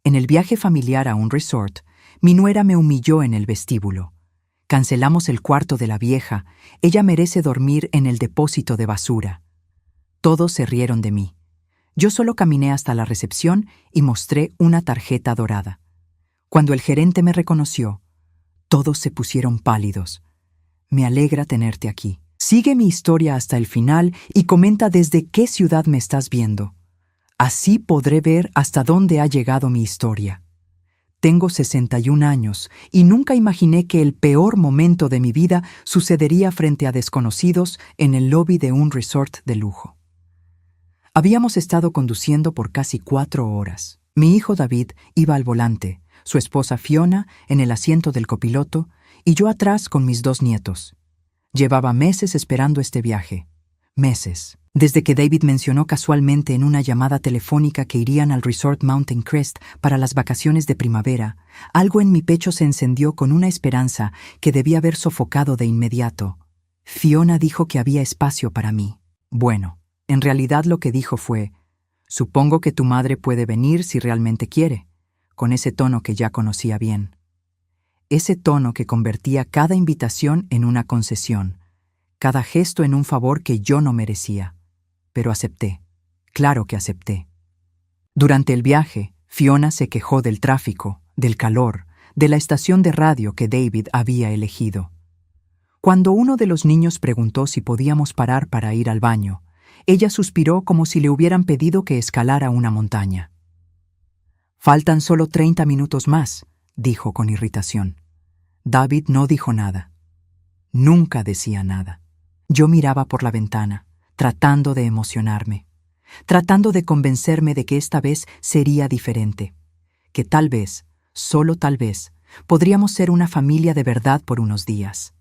En el viaje familiar a un resort, mi nuera me humilló en el vestíbulo. Cancelamos el cuarto de la vieja. Ella merece dormir en el depósito de basura. Todos se rieron de mí. Yo solo caminé hasta la recepción y mostré una tarjeta dorada. Cuando el gerente me reconoció, todos se pusieron pálidos. Me alegra tenerte aquí. Sigue mi historia hasta el final y comenta desde qué ciudad me estás viendo. Así podré ver hasta dónde ha llegado mi historia. Tengo 61 años y nunca imaginé que el peor momento de mi vida sucedería frente a desconocidos en el lobby de un resort de lujo. Habíamos estado conduciendo por casi 4 horas. Mi hijo David iba al volante, su esposa Fiona en el asiento del copiloto y yo atrás con mis 2 nietos. Llevaba meses esperando este viaje. Meses. Desde que David mencionó casualmente en una llamada telefónica que irían al Resort Mountain Crest para las vacaciones de primavera, algo en mi pecho se encendió con una esperanza que debía haber sofocado de inmediato. Fiona dijo que había espacio para mí. Bueno, en realidad lo que dijo fue: «Supongo que tu madre puede venir si realmente quiere», con ese tono que ya conocía bien. Ese tono que convertía cada invitación en una concesión, cada gesto en un favor que yo no merecía. Pero acepté. Claro que acepté. Durante el viaje, Fiona se quejó del tráfico, del calor, de la estación de radio que David había elegido. Cuando uno de los niños preguntó si podíamos parar para ir al baño, ella suspiró como si le hubieran pedido que escalara una montaña. «Faltan solo 30 minutos más», dijo con irritación. David no dijo nada. Nunca decía nada. Yo miraba por la ventana, tratando de emocionarme, tratando de convencerme de que esta vez sería diferente, que tal vez, solo tal vez, podríamos ser una familia de verdad por unos días.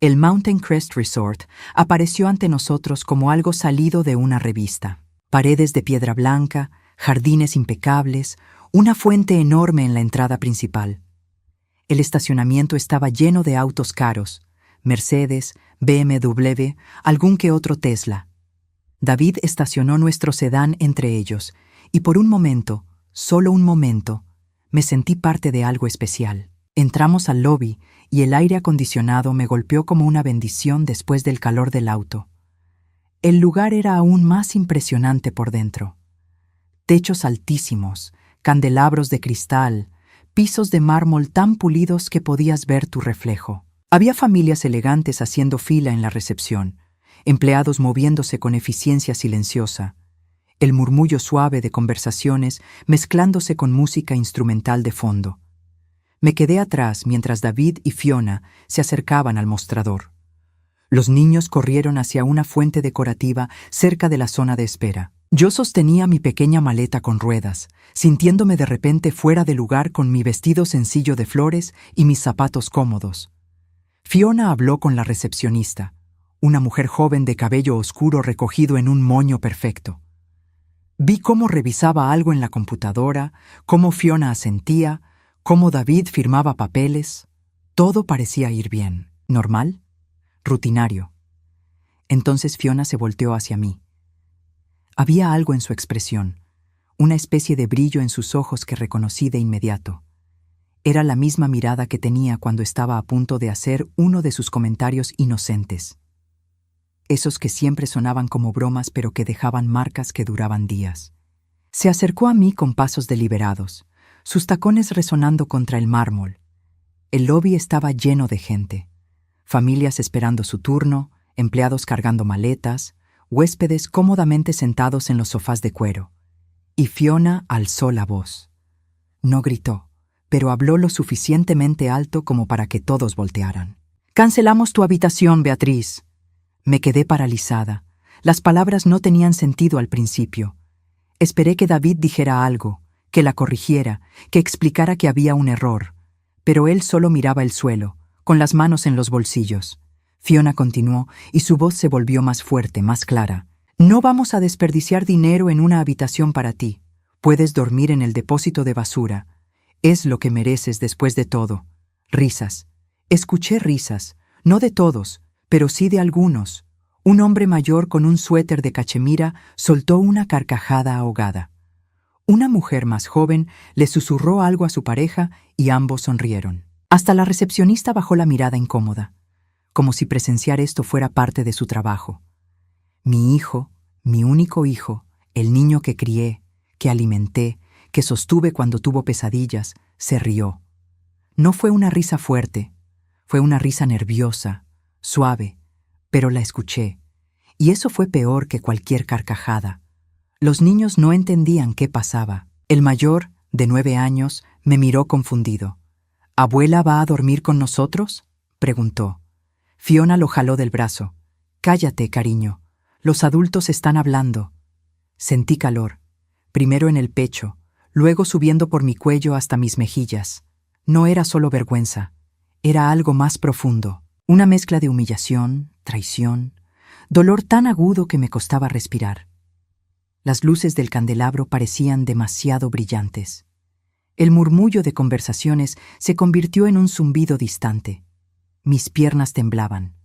El Mountain Crest Resort apareció ante nosotros como algo salido de una revista. Paredes de piedra blanca, jardines impecables, una fuente enorme en la entrada principal. El estacionamiento estaba lleno de autos caros, Mercedes, BMW, algún que otro Tesla. David estacionó nuestro sedán entre ellos, y por un momento, solo un momento, me sentí parte de algo especial. Entramos al lobby y el aire acondicionado me golpeó como una bendición después del calor del auto. El lugar era aún más impresionante por dentro. Techos altísimos, candelabros de cristal, pisos de mármol tan pulidos que podías ver tu reflejo. Había familias elegantes haciendo fila en la recepción, empleados moviéndose con eficiencia silenciosa, el murmullo suave de conversaciones mezclándose con música instrumental de fondo. Me quedé atrás mientras David y Fiona se acercaban al mostrador. Los niños corrieron hacia una fuente decorativa cerca de la zona de espera. Yo sostenía mi pequeña maleta con ruedas, sintiéndome de repente fuera de lugar con mi vestido sencillo de flores y mis zapatos cómodos. Fiona habló con la recepcionista, una mujer joven de cabello oscuro recogido en un moño perfecto. Vi cómo revisaba algo en la computadora, cómo Fiona asentía, cómo David firmaba papeles. Todo parecía ir bien. ¿Normal? Rutinario. Entonces Fiona se volteó hacia mí. Había algo en su expresión, una especie de brillo en sus ojos que reconocí de inmediato. Era la misma mirada que tenía cuando estaba a punto de hacer uno de sus comentarios inocentes. Esos que siempre sonaban como bromas pero que dejaban marcas que duraban días. Se acercó a mí con pasos deliberados, sus tacones resonando contra el mármol. El lobby estaba lleno de gente. Familias esperando su turno, empleados cargando maletas, huéspedes cómodamente sentados en los sofás de cuero. Y Fiona alzó la voz. No gritó, pero habló lo suficientemente alto como para que todos voltearan. «Cancelamos tu habitación, Beatriz». Me quedé paralizada. Las palabras no tenían sentido al principio. Esperé que David dijera algo, que la corrigiera, que explicara que había un error. Pero él solo miraba el suelo, con las manos en los bolsillos. Fiona continuó y su voz se volvió más fuerte, más clara. «No vamos a desperdiciar dinero en una habitación para ti. Puedes dormir en el depósito de basura. Es lo que mereces después de todo». Risas. Escuché risas, no de todos, pero sí de algunos. Un hombre mayor con un suéter de cachemira soltó una carcajada ahogada. Una mujer más joven le susurró algo a su pareja y ambos sonrieron. Hasta la recepcionista bajó la mirada incómoda, como si presenciar esto fuera parte de su trabajo. Mi hijo, mi único hijo, el niño que crié, que alimenté, que sostuve cuando tuvo pesadillas, se rió. No fue una risa fuerte, fue una risa nerviosa, suave, pero la escuché, y eso fue peor que cualquier carcajada. Los niños no entendían qué pasaba. El mayor, de 9 años, me miró confundido. ¿Abuela va a dormir con nosotros?, preguntó. Fiona lo jaló del brazo. Cállate, cariño. Los adultos están hablando. Sentí calor, primero en el pecho, luego subiendo por mi cuello hasta mis mejillas. No era solo vergüenza, era algo más profundo, una mezcla de humillación, traición, dolor tan agudo que me costaba respirar. Las luces del candelabro parecían demasiado brillantes. El murmullo de conversaciones se convirtió en un zumbido distante. Mis piernas temblaban.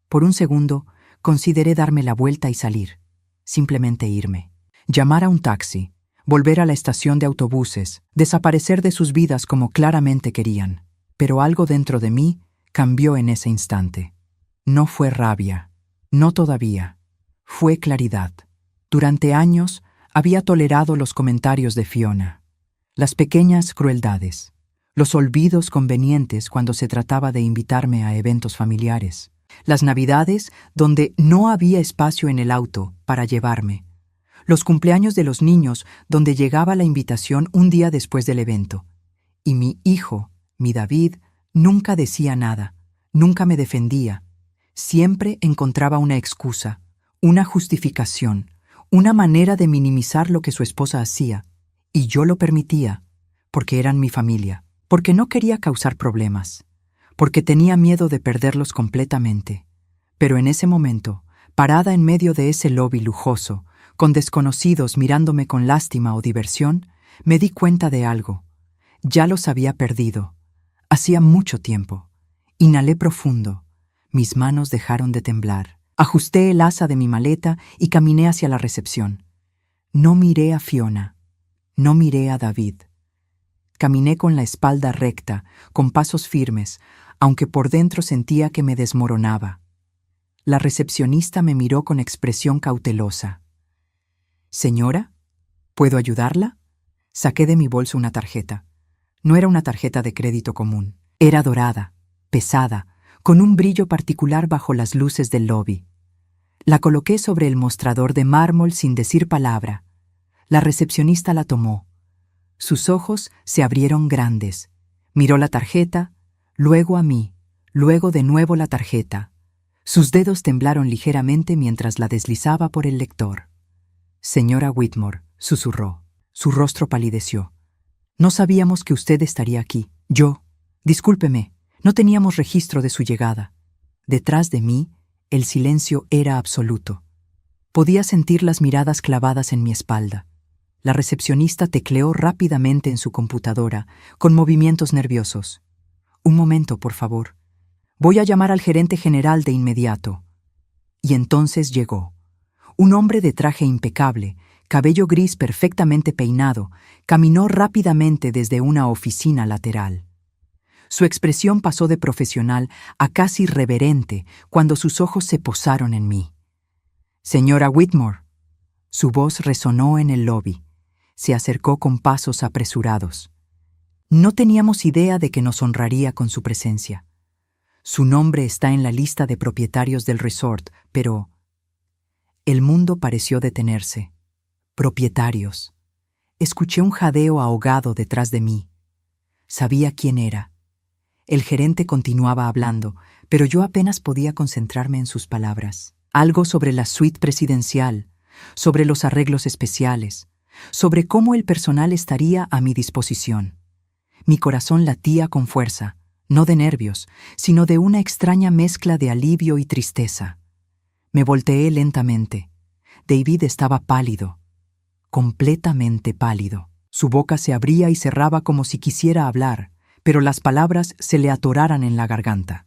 Por un segundo, consideré darme la vuelta y salir, simplemente irme. Llamar a un taxi, volver a la estación de autobuses, desaparecer de sus vidas como claramente querían. Pero algo dentro de mí cambió en ese instante. No fue rabia, no todavía. Fue claridad. Durante años había tolerado los comentarios de Fiona, las pequeñas crueldades, los olvidos convenientes cuando se trataba de invitarme a eventos familiares, las navidades donde no había espacio en el auto para llevarme, los cumpleaños de los niños donde llegaba la invitación un día después del evento. Y mi hijo, mi David, nunca decía nada, nunca me defendía. Siempre encontraba una excusa, una justificación, una manera de minimizar lo que su esposa hacía, y yo lo permitía, porque eran mi familia, porque no quería causar problemas, porque tenía miedo de perderlos completamente. Pero en ese momento, parada en medio de ese lobby lujoso, con desconocidos mirándome con lástima o diversión, me di cuenta de algo. Ya los había perdido. Hacía mucho tiempo. Inhalé profundo. Mis manos dejaron de temblar. Ajusté el asa de mi maleta y caminé hacia la recepción. No miré a Fiona. No miré a David. Caminé con la espalda recta, con pasos firmes, aunque por dentro sentía que me desmoronaba. La recepcionista me miró con expresión cautelosa. «Señora, ¿puedo ayudarla?». Saqué de mi bolso una tarjeta. No era una tarjeta de crédito común. Era dorada, pesada, con un brillo particular bajo las luces del lobby. La coloqué sobre el mostrador de mármol sin decir palabra. La recepcionista la tomó. Sus ojos se abrieron grandes. Miró la tarjeta, luego a mí, luego de nuevo la tarjeta. Sus dedos temblaron ligeramente mientras la deslizaba por el lector. «Señora Whitmore», susurró. Su rostro palideció. «No sabíamos que usted estaría aquí. Discúlpeme, no teníamos registro de su llegada». Detrás de mí, el silencio era absoluto. Podía sentir las miradas clavadas en mi espalda. La recepcionista tecleó rápidamente en su computadora, con movimientos nerviosos. «Un momento, por favor. Voy a llamar al gerente general de inmediato». Y entonces llegó. Un hombre de traje impecable, cabello gris perfectamente peinado, caminó rápidamente desde una oficina lateral. Su expresión pasó de profesional a casi reverente cuando sus ojos se posaron en mí. «Señora Whitmore». Su voz resonó en el lobby. Se acercó con pasos apresurados. No teníamos idea de que nos honraría con su presencia. Su nombre está en la lista de propietarios del resort, pero... El mundo pareció detenerse. Propietarios. Escuché un jadeo ahogado detrás de mí. Sabía quién era. El gerente continuaba hablando, pero yo apenas podía concentrarme en sus palabras. Algo sobre la suite presidencial, sobre los arreglos especiales, sobre cómo el personal estaría a mi disposición. Mi corazón latía con fuerza, no de nervios, sino de una extraña mezcla de alivio y tristeza. Me volteé lentamente. David estaba pálido, completamente pálido. Su boca se abría y cerraba como si quisiera hablar, pero las palabras se le atoraran en la garganta.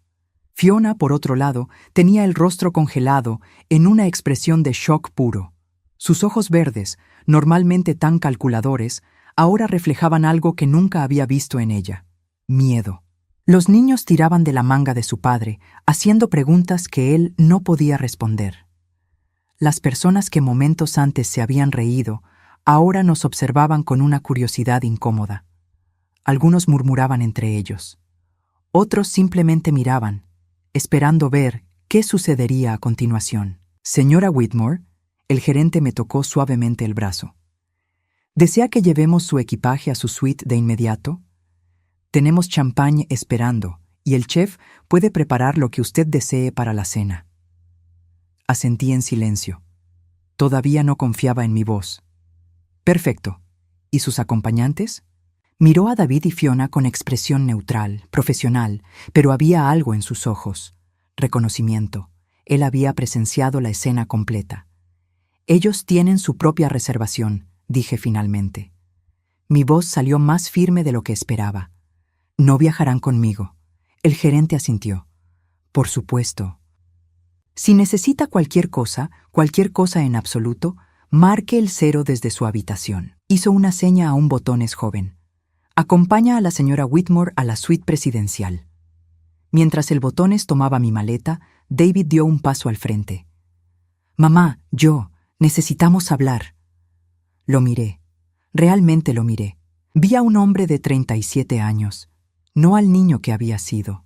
Fiona, por otro lado, tenía el rostro congelado en una expresión de shock puro. Sus ojos verdes, normalmente tan calculadores, ahora reflejaban algo que nunca había visto en ella: miedo. Los niños tiraban de la manga de su padre, haciendo preguntas que él no podía responder. Las personas que momentos antes se habían reído, ahora nos observaban con una curiosidad incómoda. Algunos murmuraban entre ellos. Otros simplemente miraban, esperando ver qué sucedería a continuación. Señora Whitmore, el gerente me tocó suavemente el brazo. ¿Desea que llevemos su equipaje a su suite de inmediato? Tenemos champán esperando, y el chef puede preparar lo que usted desee para la cena. Asentí en silencio. Todavía no confiaba en mi voz. Perfecto. ¿Y sus acompañantes? Miró a David y Fiona con expresión neutral, profesional, pero había algo en sus ojos. Reconocimiento. Él había presenciado la escena completa. Ellos tienen su propia reservación, dije finalmente. Mi voz salió más firme de lo que esperaba. No viajarán conmigo. El gerente asintió. Por supuesto. Si necesita cualquier cosa en absoluto, marque el 0 desde su habitación. Hizo una seña a un botones joven. Acompaña a la señora Whitmore a la suite presidencial. Mientras el botones tomaba mi maleta, David dio un paso al frente. Mamá, necesitamos hablar. Lo miré. Realmente lo miré. Vi a un hombre de 37 años, no al niño que había sido.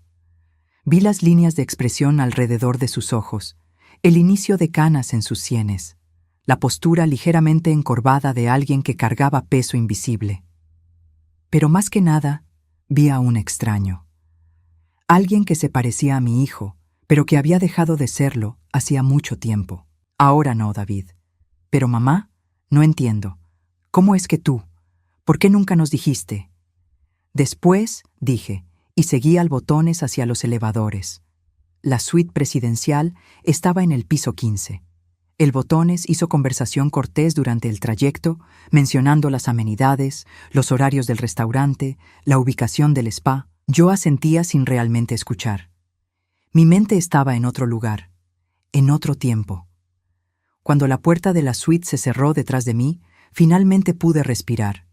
Vi las líneas de expresión alrededor de sus ojos, el inicio de canas en sus sienes, la postura ligeramente encorvada de alguien que cargaba peso invisible. Pero más que nada, vi a un extraño. Alguien que se parecía a mi hijo, pero que había dejado de serlo hacía mucho tiempo. Ahora no, David. Pero mamá, no entiendo. ¿Cómo es que tú? ¿Por qué nunca nos dijiste? Después, dije, y seguí al botones hacia los elevadores. La suite presidencial estaba en el piso 15. El botones hizo conversación cortés durante el trayecto, mencionando las amenidades, los horarios del restaurante, la ubicación del spa. Yo asentía sin realmente escuchar. Mi mente estaba en otro lugar, en otro tiempo. Cuando la puerta de la suite se cerró detrás de mí, finalmente pude respirar.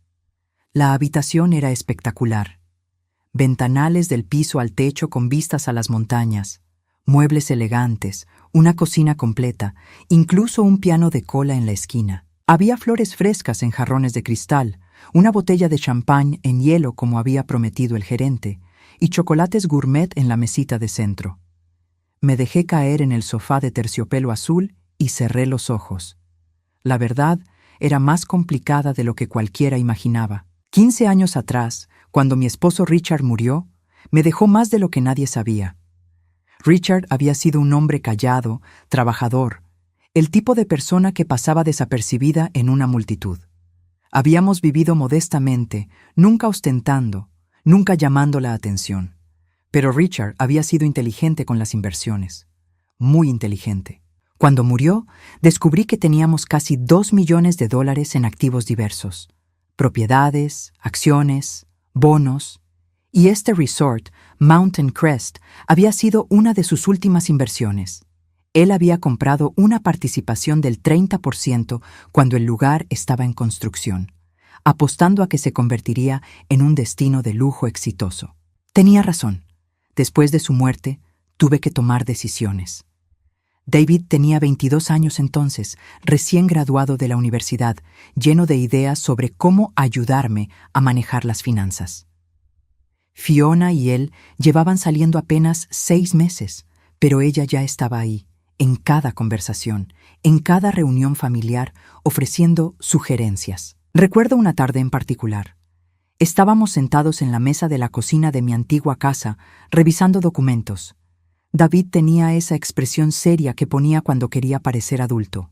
La habitación era espectacular. Ventanales del piso al techo con vistas a las montañas, muebles elegantes, una cocina completa, incluso un piano de cola en la esquina. Había flores frescas en jarrones de cristal, una botella de champán en hielo como había prometido el gerente, y chocolates gourmet en la mesita de centro. Me dejé caer en el sofá de terciopelo azul y cerré los ojos. La verdad era más complicada de lo que cualquiera imaginaba. 15 años atrás, cuando mi esposo Richard murió, me dejó más de lo que nadie sabía. Richard había sido un hombre callado, trabajador, el tipo de persona que pasaba desapercibida en una multitud. Habíamos vivido modestamente, nunca ostentando, nunca llamando la atención. Pero Richard había sido inteligente con las inversiones, muy inteligente. Cuando murió, descubrí que teníamos casi $2 millones en activos diversos, propiedades, acciones, bonos, y este resort, Mountain Crest, había sido una de sus últimas inversiones. Él había comprado una participación del 30% cuando el lugar estaba en construcción, apostando a que se convertiría en un destino de lujo exitoso. Tenía razón. Después de su muerte, tuve que tomar decisiones. David tenía 22 años entonces, recién graduado de la universidad, lleno de ideas sobre cómo ayudarme a manejar las finanzas. Fiona y él llevaban saliendo apenas 6 meses, pero ella ya estaba ahí, en cada conversación, en cada reunión familiar, ofreciendo sugerencias. Recuerdo una tarde en particular. Estábamos sentados en la mesa de la cocina de mi antigua casa, revisando documentos. David tenía esa expresión seria que ponía cuando quería parecer adulto.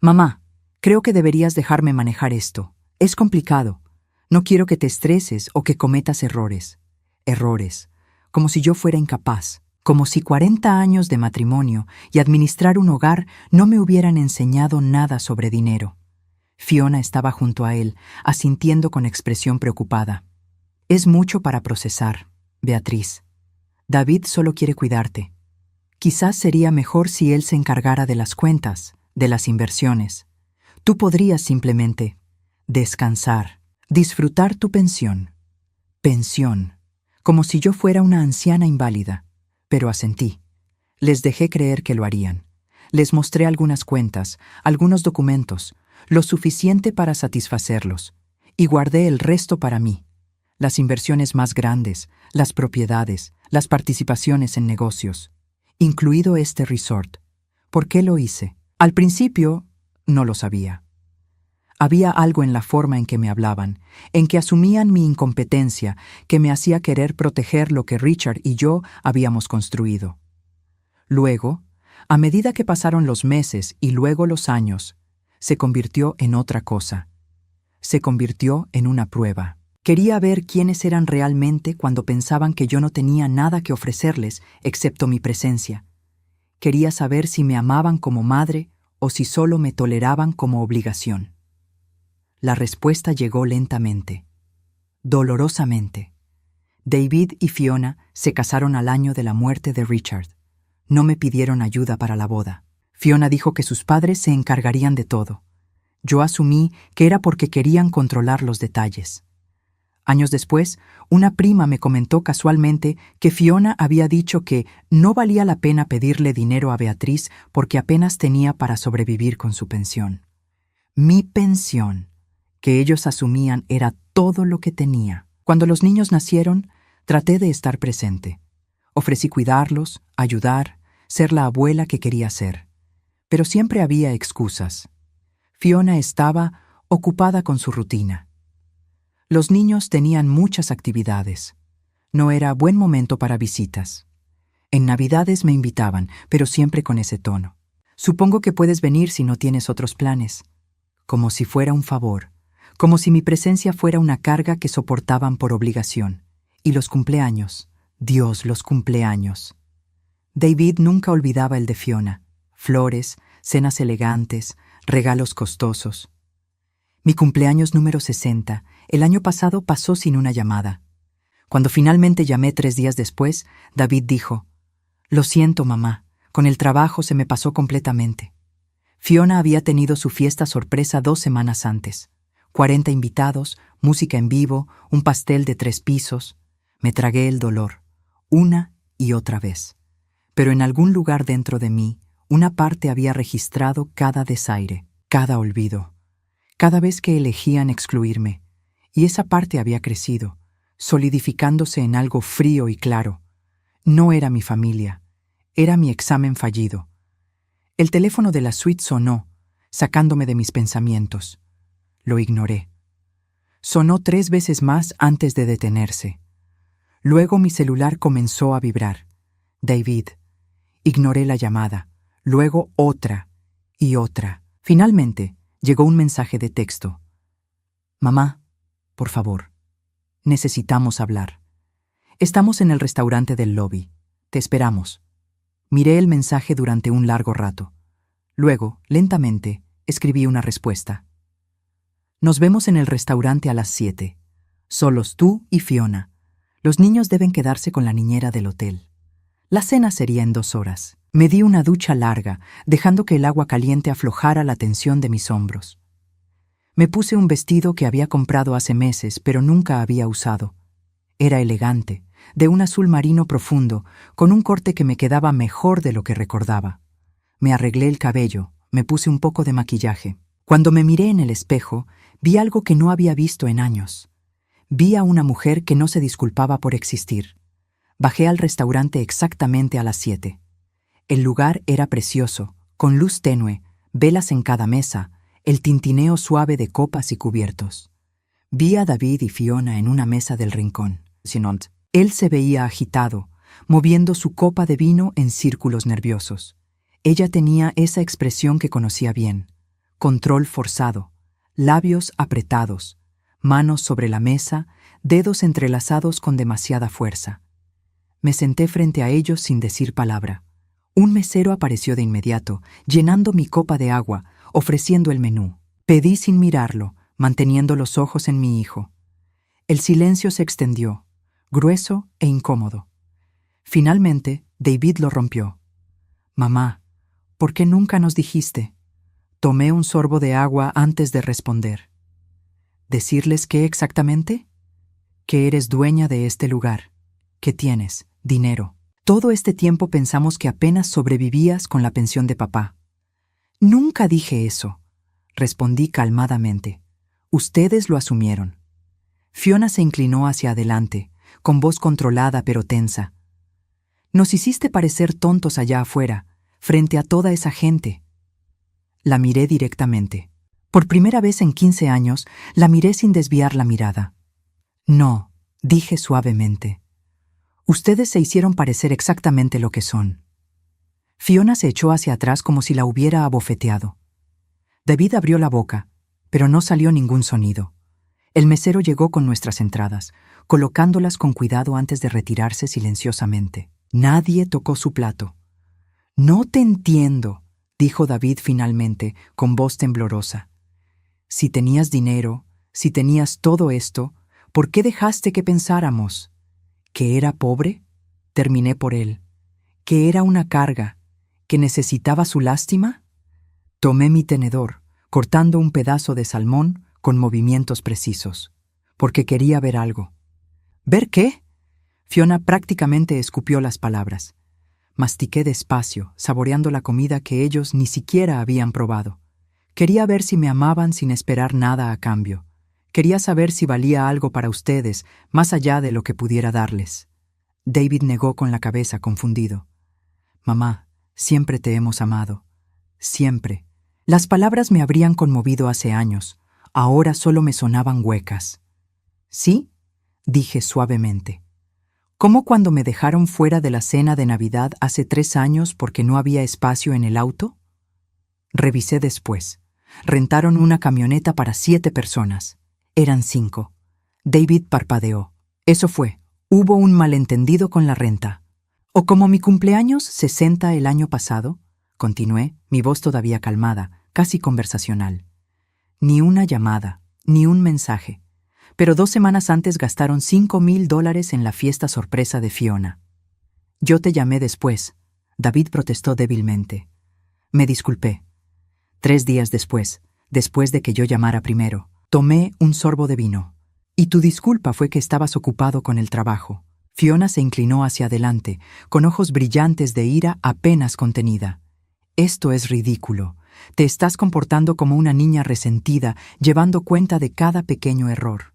«Mamá, creo que deberías dejarme manejar esto. Es complicado. No quiero que te estreses o que cometas errores. Errores. Como si yo fuera incapaz. Como si 40 años de matrimonio y administrar un hogar no me hubieran enseñado nada sobre dinero». Fiona estaba junto a él, asintiendo con expresión preocupada. «Es mucho para procesar, Beatriz. David solo quiere cuidarte. Quizás sería mejor si él se encargara de las cuentas, de las inversiones. Tú podrías simplemente descansar, disfrutar tu pensión. Pensión, como si yo fuera una anciana inválida. Pero asentí. Les dejé creer que lo harían. Les mostré algunas cuentas, algunos documentos, lo suficiente para satisfacerlos, y guardé el resto para mí. Las inversiones más grandes, las propiedades, las participaciones en negocios, incluido este resort. ¿Por qué lo hice? Al principio, no lo sabía. Había algo en la forma en que me hablaban, en que asumían mi incompetencia, que me hacía querer proteger lo que Richard y yo habíamos construido. Luego, a medida que pasaron los meses y luego los años, se convirtió en otra cosa. Se convirtió en una prueba. Quería ver quiénes eran realmente cuando pensaban que yo no tenía nada que ofrecerles excepto mi presencia. Quería saber si me amaban como madre o si solo me toleraban como obligación. La respuesta llegó lentamente, dolorosamente. David y Fiona se casaron al año de la muerte de Richard. No me pidieron ayuda para la boda. Fiona dijo que sus padres se encargarían de todo. Yo asumí que era porque querían controlar los detalles. Años después, una prima me comentó casualmente que Fiona había dicho que no valía la pena pedirle dinero a Beatriz porque apenas tenía para sobrevivir con su pensión. Mi pensión, que ellos asumían era todo lo que tenía. Cuando los niños nacieron, traté de estar presente. Ofrecí cuidarlos, ayudar, ser la abuela que quería ser. Pero siempre había excusas. Fiona estaba ocupada con su rutina. Los niños tenían muchas actividades. No era buen momento para visitas. En Navidades me invitaban, pero siempre con ese tono. Supongo que puedes venir si no tienes otros planes. Como si fuera un favor. Como si mi presencia fuera una carga que soportaban por obligación. Y los cumpleaños. Dios, los cumpleaños. David nunca olvidaba el de Fiona. Flores, cenas elegantes, regalos costosos. Mi cumpleaños número 60, el año pasado, pasó sin una llamada. Cuando finalmente llamé 3 días después, David dijo: «Lo siento, mamá, con el trabajo se me pasó completamente». Fiona había tenido su fiesta sorpresa 2 semanas antes. 40 invitados, música en vivo, un pastel de 3 pisos. Me tragué el dolor, una y otra vez. Pero en algún lugar dentro de mí, una parte había registrado cada desaire, cada olvido, cada vez que elegían excluirme, y esa parte había crecido, solidificándose en algo frío y claro. No era mi familia, era mi examen fallido. El teléfono de la suite sonó, sacándome de mis pensamientos. Lo ignoré. Sonó 3 veces más antes de detenerse. Luego mi celular comenzó a vibrar. David. Ignoré la llamada, luego otra y otra. Finalmente, llegó un mensaje de texto. «Mamá, por favor, necesitamos hablar. Estamos en el restaurante del lobby. Te esperamos». Miré el mensaje durante un largo rato. Luego, lentamente, escribí una respuesta. «Nos vemos en el restaurante a las 7. Solos tú y Fiona. Los niños deben quedarse con la niñera del hotel. La cena sería en 2 horas». Me di una ducha larga, dejando que el agua caliente aflojara la tensión de mis hombros. Me puse un vestido que había comprado hace meses, pero nunca había usado. Era elegante, de un azul marino profundo, con un corte que me quedaba mejor de lo que recordaba. Me arreglé el cabello, me puse un poco de maquillaje. Cuando me miré en el espejo, vi algo que no había visto en años. Vi a una mujer que no se disculpaba por existir. Bajé al restaurante exactamente a las 7. El lugar era precioso, con luz tenue, velas en cada mesa, el tintineo suave de copas y cubiertos. Vi a David y Fiona en una mesa del rincón. Él se veía agitado, moviendo su copa de vino en círculos nerviosos. Ella tenía esa expresión que conocía bien: control forzado, labios apretados, manos sobre la mesa, dedos entrelazados con demasiada fuerza. Me senté frente a ellos sin decir palabra. Un mesero apareció de inmediato, llenando mi copa de agua, ofreciendo el menú. Pedí sin mirarlo, manteniendo los ojos en mi hijo. El silencio se extendió, grueso e incómodo. Finalmente, David lo rompió. «Mamá, ¿por qué nunca nos dijiste?» Tomé un sorbo de agua antes de responder. ¿Decirles qué exactamente? Que eres dueña de este lugar, que tienes dinero. Todo este tiempo pensamos que apenas sobrevivías con la pensión de papá. Nunca dije eso, respondí calmadamente. Ustedes lo asumieron. Fiona se inclinó hacia adelante, con voz controlada pero tensa. Nos hiciste parecer tontos allá afuera, frente a toda esa gente. La miré directamente. Por primera vez en 15 años, la miré sin desviar la mirada. No, dije suavemente. Ustedes se hicieron parecer exactamente lo que son. Fiona se echó hacia atrás como si la hubiera abofeteado. David abrió la boca, pero no salió ningún sonido. El mesero llegó con nuestras entradas, colocándolas con cuidado antes de retirarse silenciosamente. Nadie tocó su plato. No te entiendo, dijo David finalmente, con voz temblorosa. Si tenías dinero, si tenías todo esto, ¿por qué dejaste que pensáramos? ¿Que era pobre? Terminé por él. ¿Que era una carga? ¿Que necesitaba su lástima? Tomé mi tenedor, cortando un pedazo de salmón con movimientos precisos, porque quería ver algo. ¿Ver qué? Fiona prácticamente escupió las palabras. Mastiqué despacio, saboreando la comida que ellos ni siquiera habían probado. Quería ver si me amaban sin esperar nada a cambio. Quería saber si valía algo para ustedes, más allá de lo que pudiera darles. David negó con la cabeza, confundido. Mamá, siempre te hemos amado. Siempre. Las palabras me habrían conmovido hace años. Ahora solo me sonaban huecas. ¿Sí? Dije suavemente. ¿Cómo cuando me dejaron fuera de la cena de Navidad hace 3 años porque no había espacio en el auto? Revisé después. Rentaron una camioneta para 7 personas. Eran 5. David parpadeó. Eso fue. Hubo un malentendido con la renta. ¿O como mi cumpleaños 60 el año pasado? Continué, mi voz todavía calmada, casi conversacional. Ni una llamada, ni un mensaje. Pero 2 semanas antes gastaron $5,000 en la fiesta sorpresa de Fiona. Yo te llamé después. David protestó débilmente. Me disculpé. 3 días después de que yo llamara primero, tomé un sorbo de vino. Y tu disculpa fue que estabas ocupado con el trabajo. Fiona se inclinó hacia adelante, con ojos brillantes de ira apenas contenida. Esto es ridículo. Te estás comportando como una niña resentida, llevando cuenta de cada pequeño error.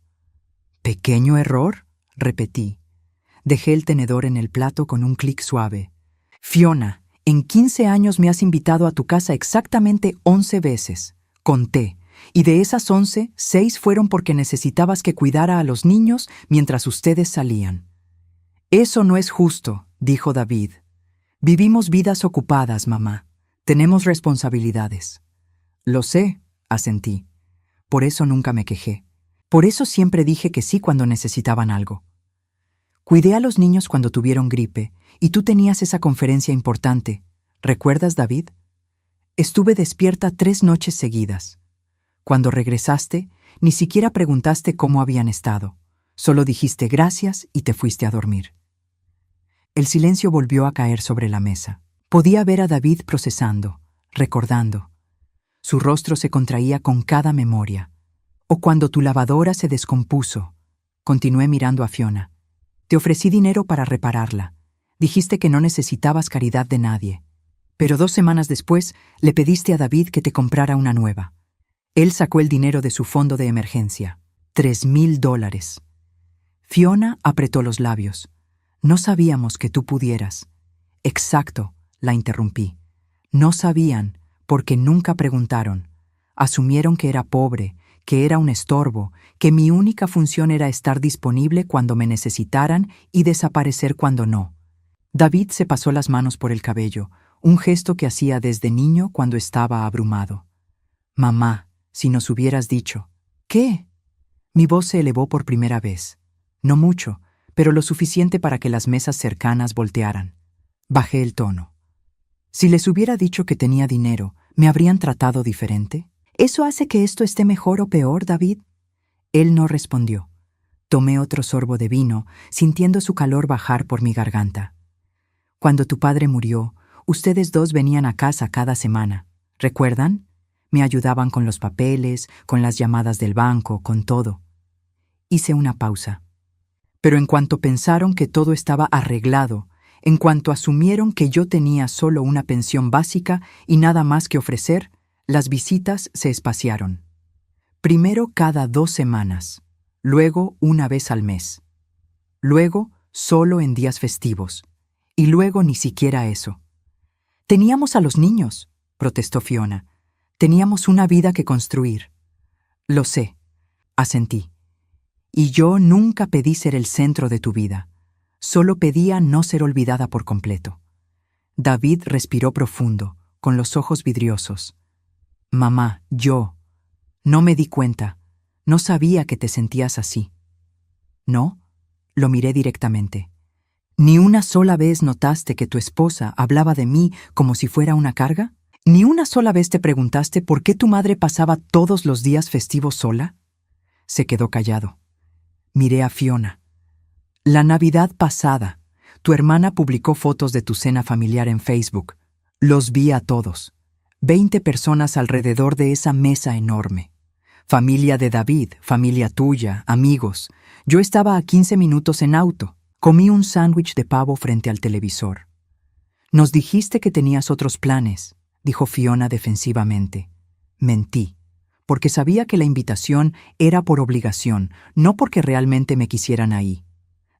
¿Pequeño error? Repetí. Dejé el tenedor en el plato con un clic suave. Fiona, en 15 años me has invitado a tu casa exactamente 11 veces. Conté. Y de esas 11, 6 fueron porque necesitabas que cuidara a los niños mientras ustedes salían. Eso no es justo, dijo David. Vivimos vidas ocupadas, mamá. Tenemos responsabilidades. Lo sé, asentí. Por eso nunca me quejé. Por eso siempre dije que sí cuando necesitaban algo. Cuidé a los niños cuando tuvieron gripe, y tú tenías esa conferencia importante. ¿Recuerdas, David? Estuve despierta 3 noches seguidas. Cuando regresaste, ni siquiera preguntaste cómo habían estado. Solo dijiste gracias y te fuiste a dormir. El silencio volvió a caer sobre la mesa. Podía ver a David procesando, recordando. Su rostro se contraía con cada memoria. O cuando tu lavadora se descompuso. Continué mirando a Fiona. Te ofrecí dinero para repararla. Dijiste que no necesitabas caridad de nadie. Pero 2 semanas después le pediste a David que te comprara una nueva. Él sacó el dinero de su fondo de emergencia. $3,000. Fiona apretó los labios. No sabíamos que tú pudieras. Exacto, la interrumpí. No sabían, porque nunca preguntaron. Asumieron que era pobre, que era un estorbo, que mi única función era estar disponible cuando me necesitaran y desaparecer cuando no. David se pasó las manos por el cabello, un gesto que hacía desde niño cuando estaba abrumado. Mamá, si nos hubieras dicho. ¿Qué? Mi voz se elevó por primera vez. No mucho, pero lo suficiente para que las mesas cercanas voltearan. Bajé el tono. Si les hubiera dicho que tenía dinero, ¿me habrían tratado diferente? ¿Eso hace que esto esté mejor o peor, David? Él no respondió. Tomé otro sorbo de vino, sintiendo su calor bajar por mi garganta. Cuando tu padre murió, ustedes 2 venían a casa cada semana. ¿Recuerdan? Me ayudaban con los papeles, con las llamadas del banco, con todo. Hice una pausa. Pero en cuanto pensaron que todo estaba arreglado, en cuanto asumieron que yo tenía solo una pensión básica y nada más que ofrecer, las visitas se espaciaron. Primero cada 2 semanas, luego una vez al mes. Luego solo en días festivos. Y luego ni siquiera eso. Teníamos a los niños, protestó Fiona. Teníamos una vida que construir. Lo sé, asentí. Y yo nunca pedí ser el centro de tu vida. Solo pedía no ser olvidada por completo. David respiró profundo, con los ojos vidriosos. Mamá, no me di cuenta. No sabía que te sentías así. ¿No? Lo miré directamente. ¿Ni una sola vez notaste que tu esposa hablaba de mí como si fuera una carga? ¿Ni una sola vez te preguntaste por qué tu madre pasaba todos los días festivos sola? Se quedó callado. Miré a Fiona. La Navidad pasada, tu hermana publicó fotos de tu cena familiar en Facebook. Los vi a todos. 20 personas alrededor de esa mesa enorme. Familia de David, familia tuya, amigos. Yo estaba a 15 minutos en auto. Comí un sándwich de pavo frente al televisor. Nos dijiste que tenías otros planes, dijo Fiona defensivamente. Mentí, porque sabía que la invitación era por obligación, no porque realmente me quisieran ahí.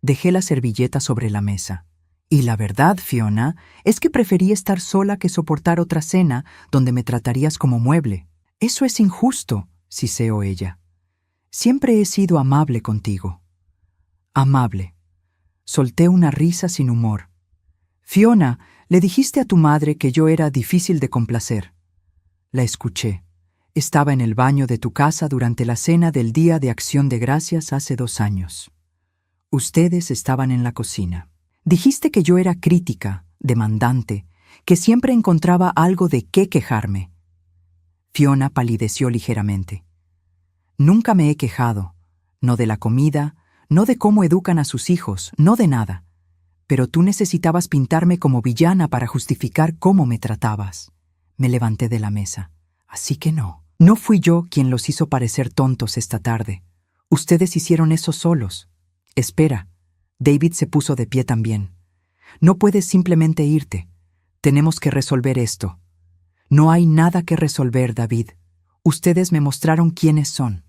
Dejé la servilleta sobre la mesa. Y la verdad, Fiona, es que preferí estar sola que soportar otra cena donde me tratarías como mueble. Eso es injusto, siseó ella. Siempre he sido amable contigo. Amable. Solté una risa sin humor. Fiona, le dijiste a tu madre que yo era difícil de complacer. La escuché. Estaba en el baño de tu casa durante la cena del Día de Acción de Gracias hace 2 años. Ustedes estaban en la cocina. Dijiste que yo era crítica, demandante, que siempre encontraba algo de qué quejarme. Fiona palideció ligeramente. Nunca me he quejado, no de la comida, no de cómo educan a sus hijos, no de nada. Pero tú necesitabas pintarme como villana para justificar cómo me tratabas. Me levanté de la mesa. Así que no. No fui yo quien los hizo parecer tontos esta tarde. Ustedes hicieron eso solos. Espera. David se puso de pie también. No puedes simplemente irte. Tenemos que resolver esto. No hay nada que resolver, David. Ustedes me mostraron quiénes son.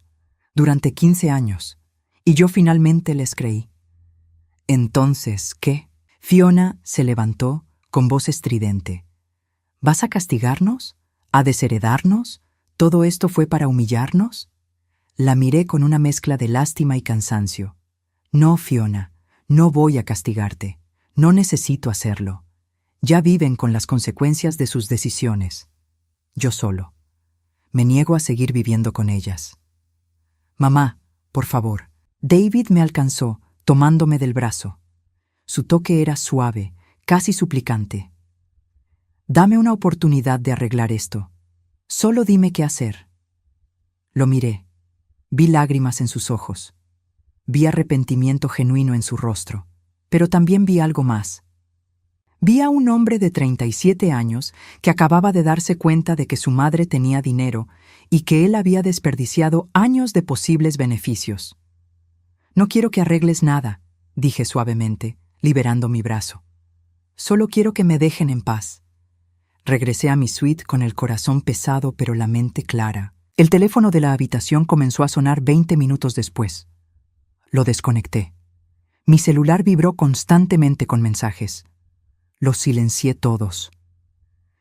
Durante 15 años. Y yo finalmente les creí. Entonces, ¿qué? Fiona se levantó con voz estridente. ¿Vas a castigarnos? ¿A desheredarnos? ¿Todo esto fue para humillarnos? La miré con una mezcla de lástima y cansancio. No, Fiona, no voy a castigarte. No necesito hacerlo. Ya viven con las consecuencias de sus decisiones. Yo solo. Me niego a seguir viviendo con ellas. Mamá, por favor. David me alcanzó, tomándome del brazo. Su toque era suave, casi suplicante. Dame una oportunidad de arreglar esto. Solo dime qué hacer. Lo miré. Vi lágrimas en sus ojos. Vi arrepentimiento genuino en su rostro. Pero también vi algo más. Vi a un hombre de 37 años que acababa de darse cuenta de que su madre tenía dinero y que él había desperdiciado años de posibles beneficios. No quiero que arregles nada, dije suavemente, liberando mi brazo. Solo quiero que me dejen en paz. Regresé a mi suite con el corazón pesado pero la mente clara. El teléfono de la habitación comenzó a sonar 20 minutos después. Lo desconecté. Mi celular vibró constantemente con mensajes. Los silencié todos.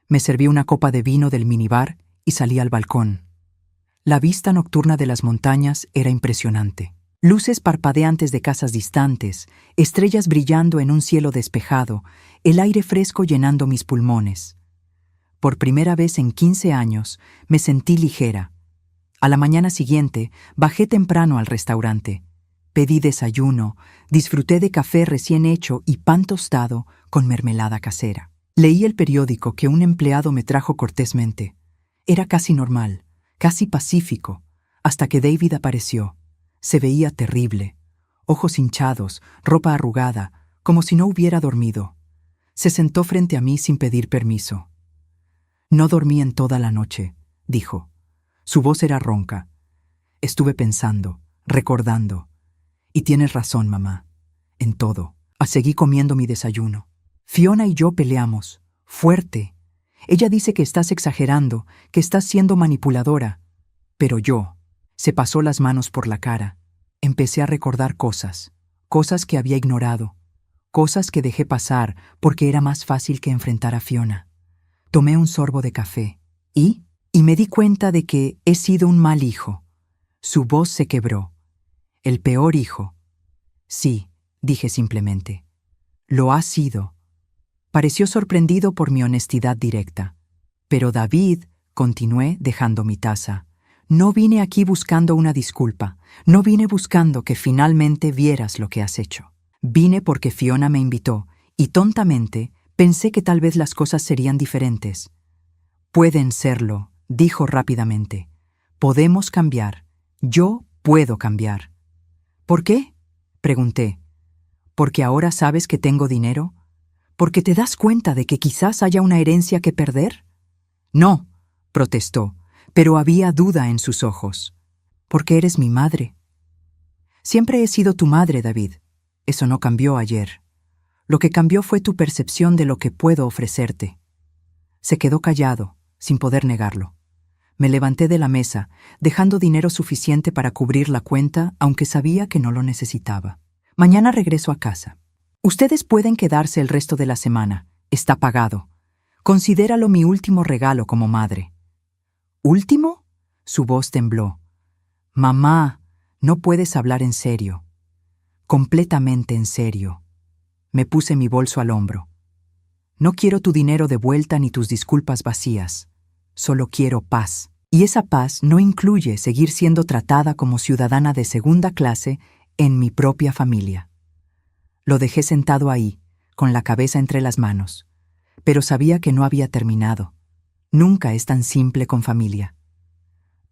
Me serví una copa de vino del minibar y salí al balcón. La vista nocturna de las montañas era impresionante. Luces parpadeantes de casas distantes, estrellas brillando en un cielo despejado, el aire fresco llenando mis pulmones. Por primera vez en 15 años me sentí ligera. A la mañana siguiente bajé temprano al restaurante. Pedí desayuno, disfruté de café recién hecho y pan tostado con mermelada casera. Leí el periódico que un empleado me trajo cortésmente. Era casi normal, casi pacífico, hasta que David apareció. Se veía terrible, ojos hinchados, ropa arrugada, como si no hubiera dormido. Se sentó frente a mí sin pedir permiso. No dormí en toda la noche, dijo. Su voz era ronca. Estuve pensando, recordando. Y tienes razón, mamá. En todo. Seguí comiendo mi desayuno. Fiona y yo peleamos. Fuerte. Ella dice que estás exagerando, que estás siendo manipuladora. Pero yo. Se pasó las manos por la cara. Empecé a recordar cosas que había ignorado, cosas que dejé pasar porque era más fácil que enfrentar a Fiona. Tomé un sorbo de café y me di cuenta de que he sido un mal hijo. Su voz se quebró. El peor hijo. Sí, dije simplemente. Lo ha sido. Pareció sorprendido por mi honestidad directa. Pero David, continué dejando mi taza. No vine aquí buscando una disculpa. No vine buscando que finalmente vieras lo que has hecho. Vine porque Fiona me invitó y tontamente pensé que tal vez las cosas serían diferentes. Pueden serlo, dijo rápidamente. Podemos cambiar. Yo puedo cambiar. ¿Por qué? Pregunté. ¿Porque ahora sabes que tengo dinero? ¿Porque te das cuenta de que quizás haya una herencia que perder? No, protestó, pero había duda en sus ojos. Porque eres mi madre. Siempre he sido tu madre, David. Eso no cambió ayer. Lo que cambió fue tu percepción de lo que puedo ofrecerte. Se quedó callado, sin poder negarlo. Me levanté de la mesa, dejando dinero suficiente para cubrir la cuenta, aunque sabía que no lo necesitaba. Mañana regreso a casa. Ustedes pueden quedarse el resto de la semana. Está pagado. Considéralo mi último regalo como madre. ¿Último? Su voz tembló. Mamá, no puedes hablar en serio. Completamente en serio. Me puse mi bolso al hombro. No quiero tu dinero de vuelta ni tus disculpas vacías. Solo quiero paz. Y esa paz no incluye seguir siendo tratada como ciudadana de segunda clase en mi propia familia. Lo dejé sentado ahí, con la cabeza entre las manos. Pero sabía que no había terminado. Nunca es tan simple con familia.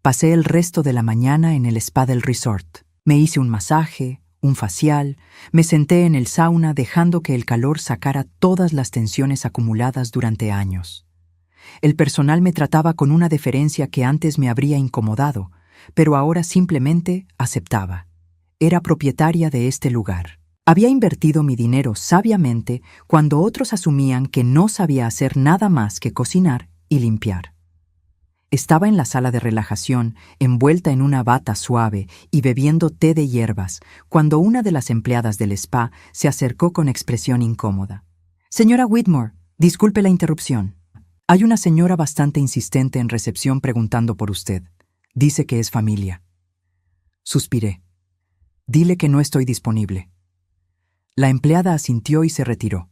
Pasé el resto de la mañana en el spa del resort. Me hice un masaje, un facial, me senté en el sauna dejando que el calor sacara todas las tensiones acumuladas durante años. El personal me trataba con una deferencia que antes me habría incomodado, pero ahora simplemente aceptaba. Era propietaria de este lugar. Había invertido mi dinero sabiamente cuando otros asumían que no sabía hacer nada más que cocinar y limpiar. Estaba en la sala de relajación, envuelta en una bata suave y bebiendo té de hierbas, cuando una de las empleadas del spa se acercó con expresión incómoda. «Señora Whitmore, disculpe la interrupción. Hay una señora bastante insistente en recepción preguntando por usted. Dice que es familia». Suspiré. «Dile que no estoy disponible». La empleada asintió y se retiró.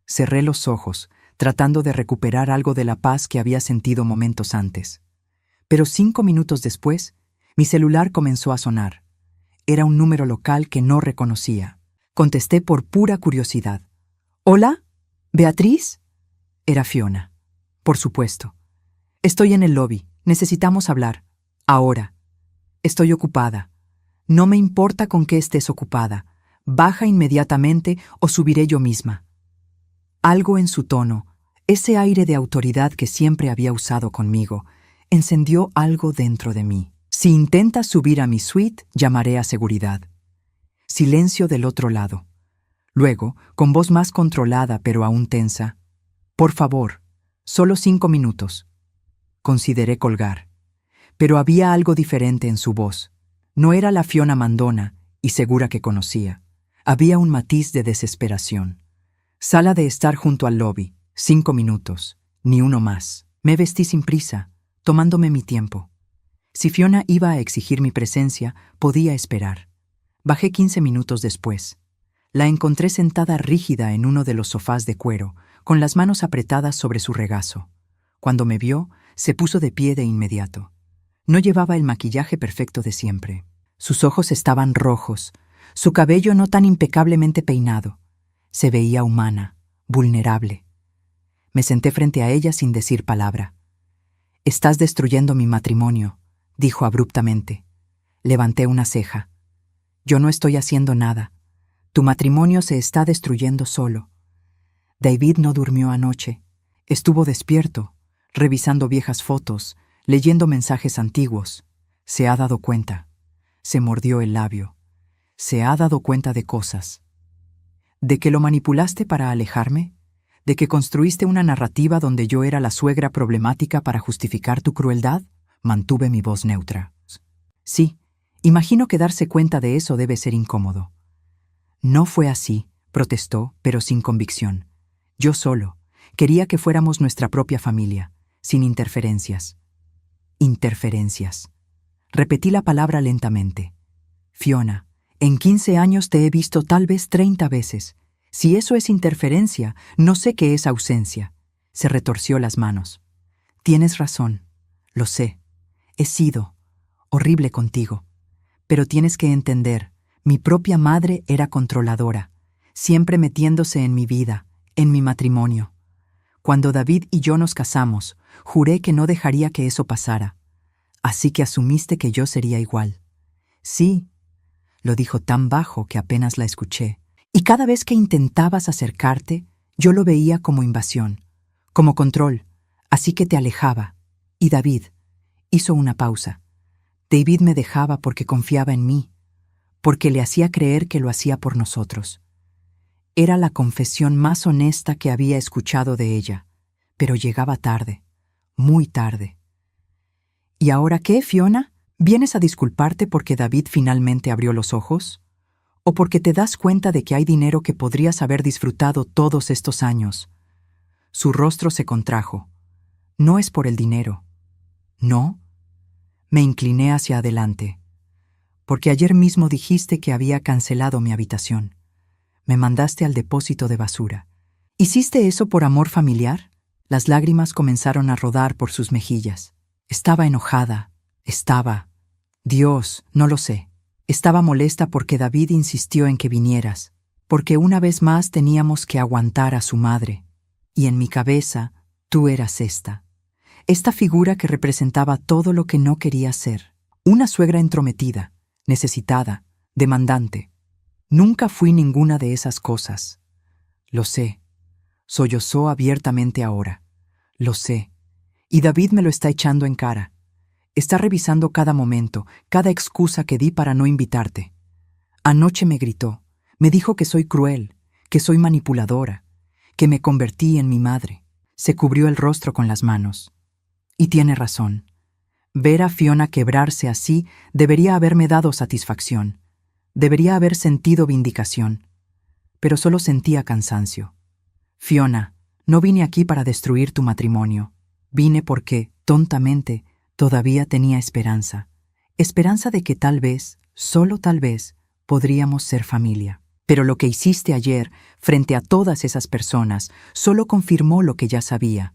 Cerré los ojos, tratando de recuperar algo de la paz que había sentido momentos antes. Pero 5 minutos después, mi celular comenzó a sonar. Era un número local que no reconocía. Contesté por pura curiosidad. «¿Hola? ¿Beatriz?» Era Fiona. «Por supuesto. Estoy en el lobby. Necesitamos hablar. Ahora. Estoy ocupada. No me importa con qué estés ocupada. Baja inmediatamente o subiré yo misma». Algo en su tono, ese aire de autoridad que siempre había usado conmigo, encendió algo dentro de mí. «Si intentas subir a mi suite, llamaré a seguridad». Silencio del otro lado. Luego, con voz más controlada pero aún tensa. «Por favor, solo 5 minutos». Consideré colgar. Pero había algo diferente en su voz. No era la Fiona mandona y segura que conocía. Había un matiz de desesperación. Sala de estar junto al lobby. 5 minutos. Ni uno más. Me vestí sin prisa, tomándome mi tiempo. Si Fiona iba a exigir mi presencia, podía esperar. Bajé 15 minutos después. La encontré sentada rígida en uno de los sofás de cuero, con las manos apretadas sobre su regazo. Cuando me vio, se puso de pie de inmediato. No llevaba el maquillaje perfecto de siempre. Sus ojos estaban rojos, su cabello no tan impecablemente peinado. Se veía humana, vulnerable. Me senté frente a ella sin decir palabra. «Estás destruyendo mi matrimonio», dijo abruptamente. Levanté una ceja. «Yo no estoy haciendo nada. Tu matrimonio se está destruyendo solo». David no durmió anoche. Estuvo despierto, revisando viejas fotos, leyendo mensajes antiguos. Se ha dado cuenta. Se mordió el labio. Se ha dado cuenta de cosas. ¿De que lo manipulaste para alejarme? ¿De que construiste una narrativa donde yo era la suegra problemática para justificar tu crueldad? Mantuve mi voz neutra. Sí, imagino que darse cuenta de eso debe ser incómodo. No fue así, protestó, pero sin convicción. Yo solo. Quería que fuéramos nuestra propia familia, sin interferencias. Interferencias. Repetí la palabra lentamente. Fiona, en 15 años te he visto tal vez 30 veces. Si eso es interferencia, no sé qué es ausencia. Se retorció las manos. Tienes razón. Lo sé. He sido horrible contigo. Pero tienes que entender, mi propia madre era controladora, siempre metiéndose en mi vida, en mi matrimonio. Cuando David y yo nos casamos, juré que no dejaría que eso pasara. Así que asumiste que yo sería igual. Sí, lo dijo tan bajo que apenas la escuché. Y cada vez que intentabas acercarte, yo lo veía como invasión, como control, así que te alejaba. Y David hizo una pausa. David me dejaba porque confiaba en mí, porque le hacía creer que lo hacía por nosotros. Era la confesión más honesta que había escuchado de ella, pero llegaba tarde, muy tarde. ¿Y ahora qué, Fiona? ¿Vienes a disculparte porque David finalmente abrió los ojos? ¿O porque te das cuenta de que hay dinero que podrías haber disfrutado todos estos años? Su rostro se contrajo. No es por el dinero. ¿No? Me incliné hacia adelante. Porque ayer mismo dijiste que había cancelado mi habitación. Me mandaste al depósito de basura. ¿Hiciste eso por amor familiar? Las lágrimas comenzaron a rodar por sus mejillas. Estaba enojada. Dios, no lo sé. Estaba molesta porque David insistió en que vinieras, porque una vez más teníamos que aguantar a su madre. Y en mi cabeza, tú eras esta figura que representaba todo lo que no quería ser. Una suegra entrometida, necesitada, demandante. Nunca fui ninguna de esas cosas. Lo sé. Sollozó abiertamente ahora. Lo sé. Y David me lo está echando en cara. Está revisando cada momento, cada excusa que di para no invitarte. Anoche me gritó. Me dijo que soy cruel, que soy manipuladora, que me convertí en mi madre. Se cubrió el rostro con las manos. Y tiene razón. Ver a Fiona quebrarse así debería haberme dado satisfacción. Debería haber sentido vindicación. Pero solo sentía cansancio. Fiona, no vine aquí para destruir tu matrimonio. Vine porque, tontamente, todavía tenía esperanza. Esperanza de que tal vez, solo tal vez, podríamos ser familia. Pero lo que hiciste ayer, frente a todas esas personas, solo confirmó lo que ya sabía.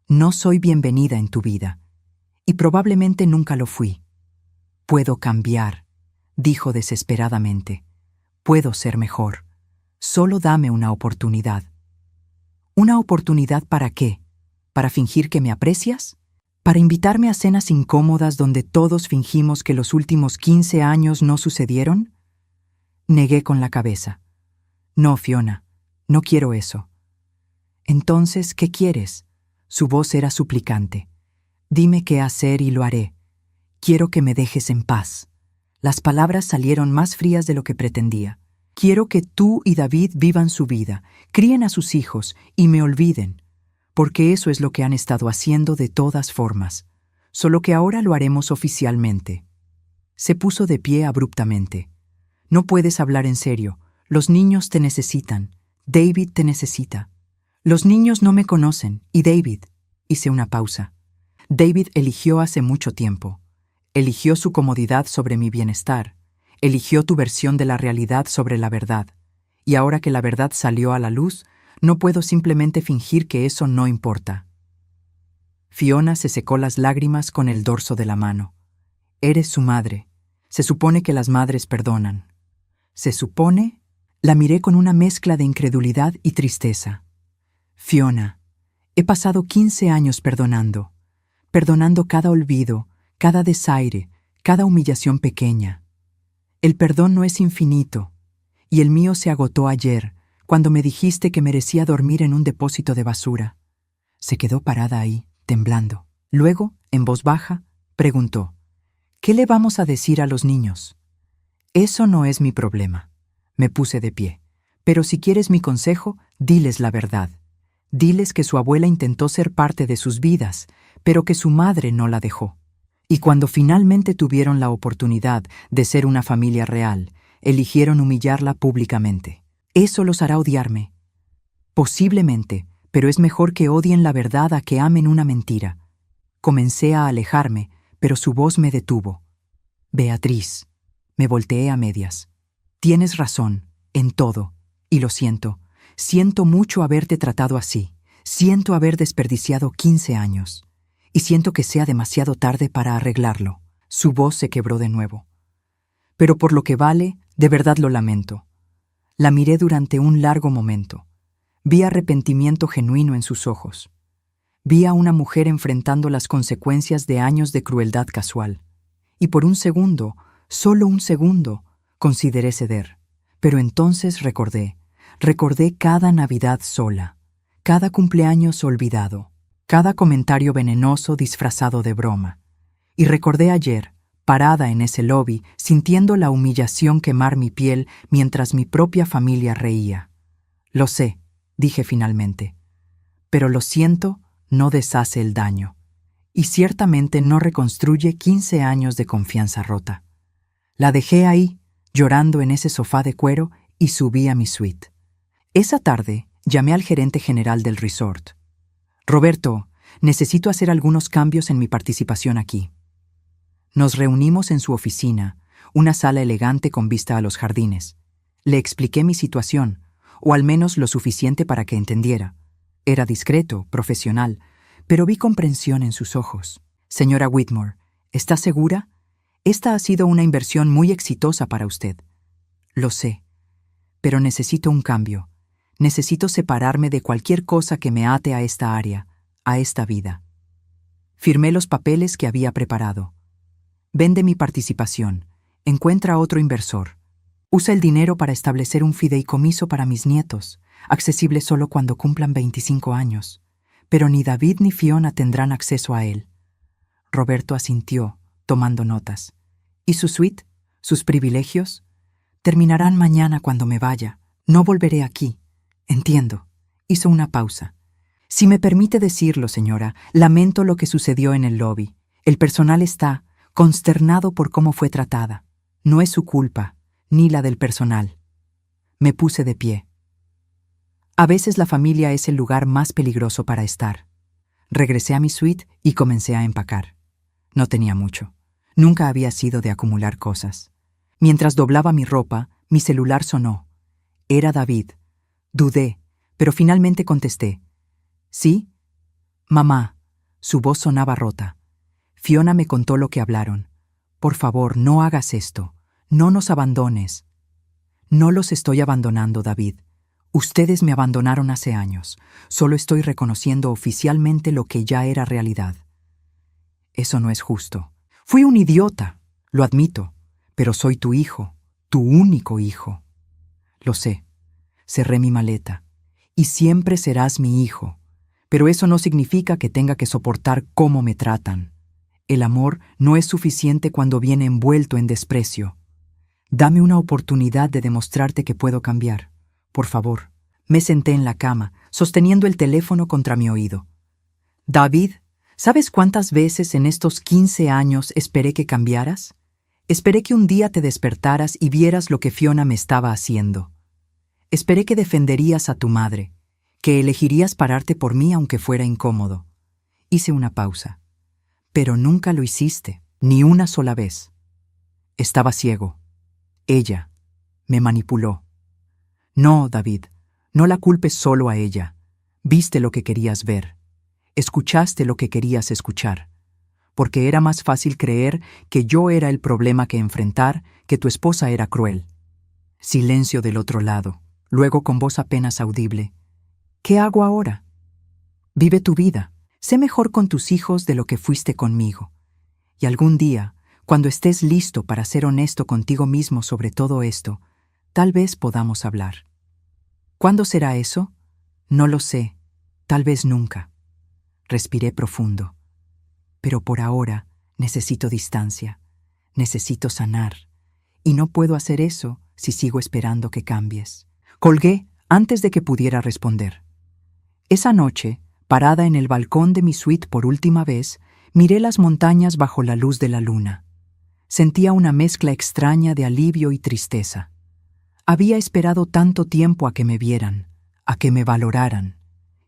No soy bienvenida en tu vida. Y probablemente nunca lo fui. Puedo cambiar, dijo desesperadamente. Puedo ser mejor. Solo dame una oportunidad. ¿Una oportunidad para qué? ¿Para fingir que me aprecias? ¿Para invitarme a cenas incómodas donde todos fingimos que los últimos 15 años no sucedieron? Negué con la cabeza. No, Fiona, no quiero eso. Entonces, ¿qué quieres? Su voz era suplicante. Dime qué hacer y lo haré. Quiero que me dejes en paz. Las palabras salieron más frías de lo que pretendía. Quiero que tú y David vivan su vida, críen a sus hijos y me olviden, porque eso es lo que han estado haciendo de todas formas, solo que ahora lo haremos oficialmente. Se puso de pie abruptamente. No puedes hablar en serio. Los niños te necesitan. David te necesita. Los niños no me conocen, y David. Hice una pausa. David eligió hace mucho tiempo. Eligió su comodidad sobre mi bienestar. Eligió tu versión de la realidad sobre la verdad. Y ahora que la verdad salió a la luz, no puedo simplemente fingir que eso no importa. Fiona se secó las lágrimas con el dorso de la mano. Eres su madre. Se supone que las madres perdonan. ¿Se supone? La miré con una mezcla de incredulidad y tristeza. Fiona, he pasado 15 años perdonando cada olvido, cada desaire, cada humillación pequeña. El perdón no es infinito, y el mío se agotó ayer, cuando me dijiste que merecía dormir en un depósito de basura. Se quedó parada ahí, temblando. Luego En voz baja, preguntó: ¿Qué le vamos a decir a los niños? Eso no es mi problema. Me puse de pie. Pero si quieres mi consejo, diles la verdad. Diles que su abuela intentó ser parte de sus vidas, pero que su madre no la dejó. Y cuando finalmente tuvieron la oportunidad de ser una familia real, eligieron humillarla públicamente. Eso los hará odiarme. Posiblemente, pero es mejor que odien la verdad a que amen una mentira. Comencé a alejarme, pero su voz me detuvo. Beatriz. Me volteé a medias. Tienes razón, en todo, y lo siento. Siento mucho haberte tratado así. Siento haber desperdiciado 15 años. Y siento que sea demasiado tarde para arreglarlo. Su voz se quebró de nuevo. Pero por lo que vale, de verdad lo lamento. La miré durante un largo momento. Vi arrepentimiento genuino en sus ojos. Vi a una mujer enfrentando las consecuencias de años de crueldad casual. Y por un segundo, solo un segundo, consideré ceder. Pero entonces recordé cada Navidad sola, cada cumpleaños olvidado, cada comentario venenoso disfrazado de broma. Y recordé ayer, parada en ese lobby, sintiendo la humillación quemar mi piel mientras mi propia familia reía. Lo sé, dije finalmente, pero lo siento no deshace el daño, y ciertamente no reconstruye 15 años de confianza rota. La dejé ahí, llorando en ese sofá de cuero, y subí a mi suite. Esa tarde llamé al gerente general del resort. Roberto, necesito hacer algunos cambios en mi participación aquí. Nos reunimos en su oficina, una sala elegante con vista a los jardines. Le expliqué mi situación, o al menos lo suficiente para que entendiera. Era discreto, profesional, pero vi comprensión en sus ojos. Señora Whitmore, ¿está segura? Esta ha sido una inversión muy exitosa para usted. Lo sé, pero necesito un cambio. Necesito separarme de cualquier cosa que me ate a esta área, a esta vida. Firmé los papeles que había preparado. Vende mi participación. Encuentra otro inversor. Usa el dinero para establecer un fideicomiso para mis nietos, accesible solo cuando cumplan 25 años. Pero ni David ni Fiona tendrán acceso a él. Roberto asintió, tomando notas. ¿Y su suite? ¿Sus privilegios? Terminarán mañana cuando me vaya. No volveré aquí. Entiendo. Hizo una pausa. Si me permite decirlo, señora, lamento lo que sucedió en el lobby. El personal está consternado por cómo fue tratada. No es su culpa, ni la del personal. Me puse de pie. A veces la familia es el lugar más peligroso para estar. Regresé a mi suite y comencé a empacar. No tenía mucho. Nunca había sido de acumular cosas. Mientras doblaba mi ropa, mi celular sonó. Era David. Dudé, pero finalmente contesté. ¿Sí? Mamá. Su voz sonaba rota. Fiona me contó lo que hablaron. Por favor, no hagas esto. No nos abandones. No los estoy abandonando, David. Ustedes me abandonaron hace años. Solo estoy reconociendo oficialmente lo que ya era realidad. Eso no es justo. Fui un idiota, lo admito, pero soy tu hijo, tu único hijo. Lo sé. Cerré mi maleta. Y siempre serás mi hijo. Pero eso no significa que tenga que soportar cómo me tratan. El amor no es suficiente cuando viene envuelto en desprecio. Dame una oportunidad de demostrarte que puedo cambiar. Por favor. Me senté en la cama, sosteniendo el teléfono contra mi oído. David, ¿sabes cuántas veces en estos 15 años esperé que cambiaras? Esperé que un día te despertaras y vieras lo que Fiona me estaba haciendo. Esperé que defenderías a tu madre, que elegirías pararte por mí aunque fuera incómodo. Hice una pausa. Pero nunca lo hiciste, ni una sola vez. Estaba ciego. Ella me manipuló. No, David, no la culpes solo a ella. Viste lo que querías ver. Escuchaste lo que querías escuchar. Porque era más fácil creer que yo era el problema que enfrentar, que tu esposa era cruel. Silencio del otro lado. Luego con voz apenas audible. ¿Qué hago ahora? Vive tu vida. Sé mejor con tus hijos de lo que fuiste conmigo. Y algún día, cuando estés listo para ser honesto contigo mismo sobre todo esto, tal vez podamos hablar. ¿Cuándo será eso? No lo sé. Tal vez nunca. Respiré profundo. pero por ahora necesito distancia, necesito sanar, y no puedo hacer eso si sigo esperando que cambies. Colgué antes de que pudiera responder. Esa noche, parada en el balcón de mi suite por última vez, miré las montañas bajo la luz de la luna. Sentía una mezcla extraña de alivio y tristeza. Había esperado tanto tiempo a que me vieran, a que me valoraran,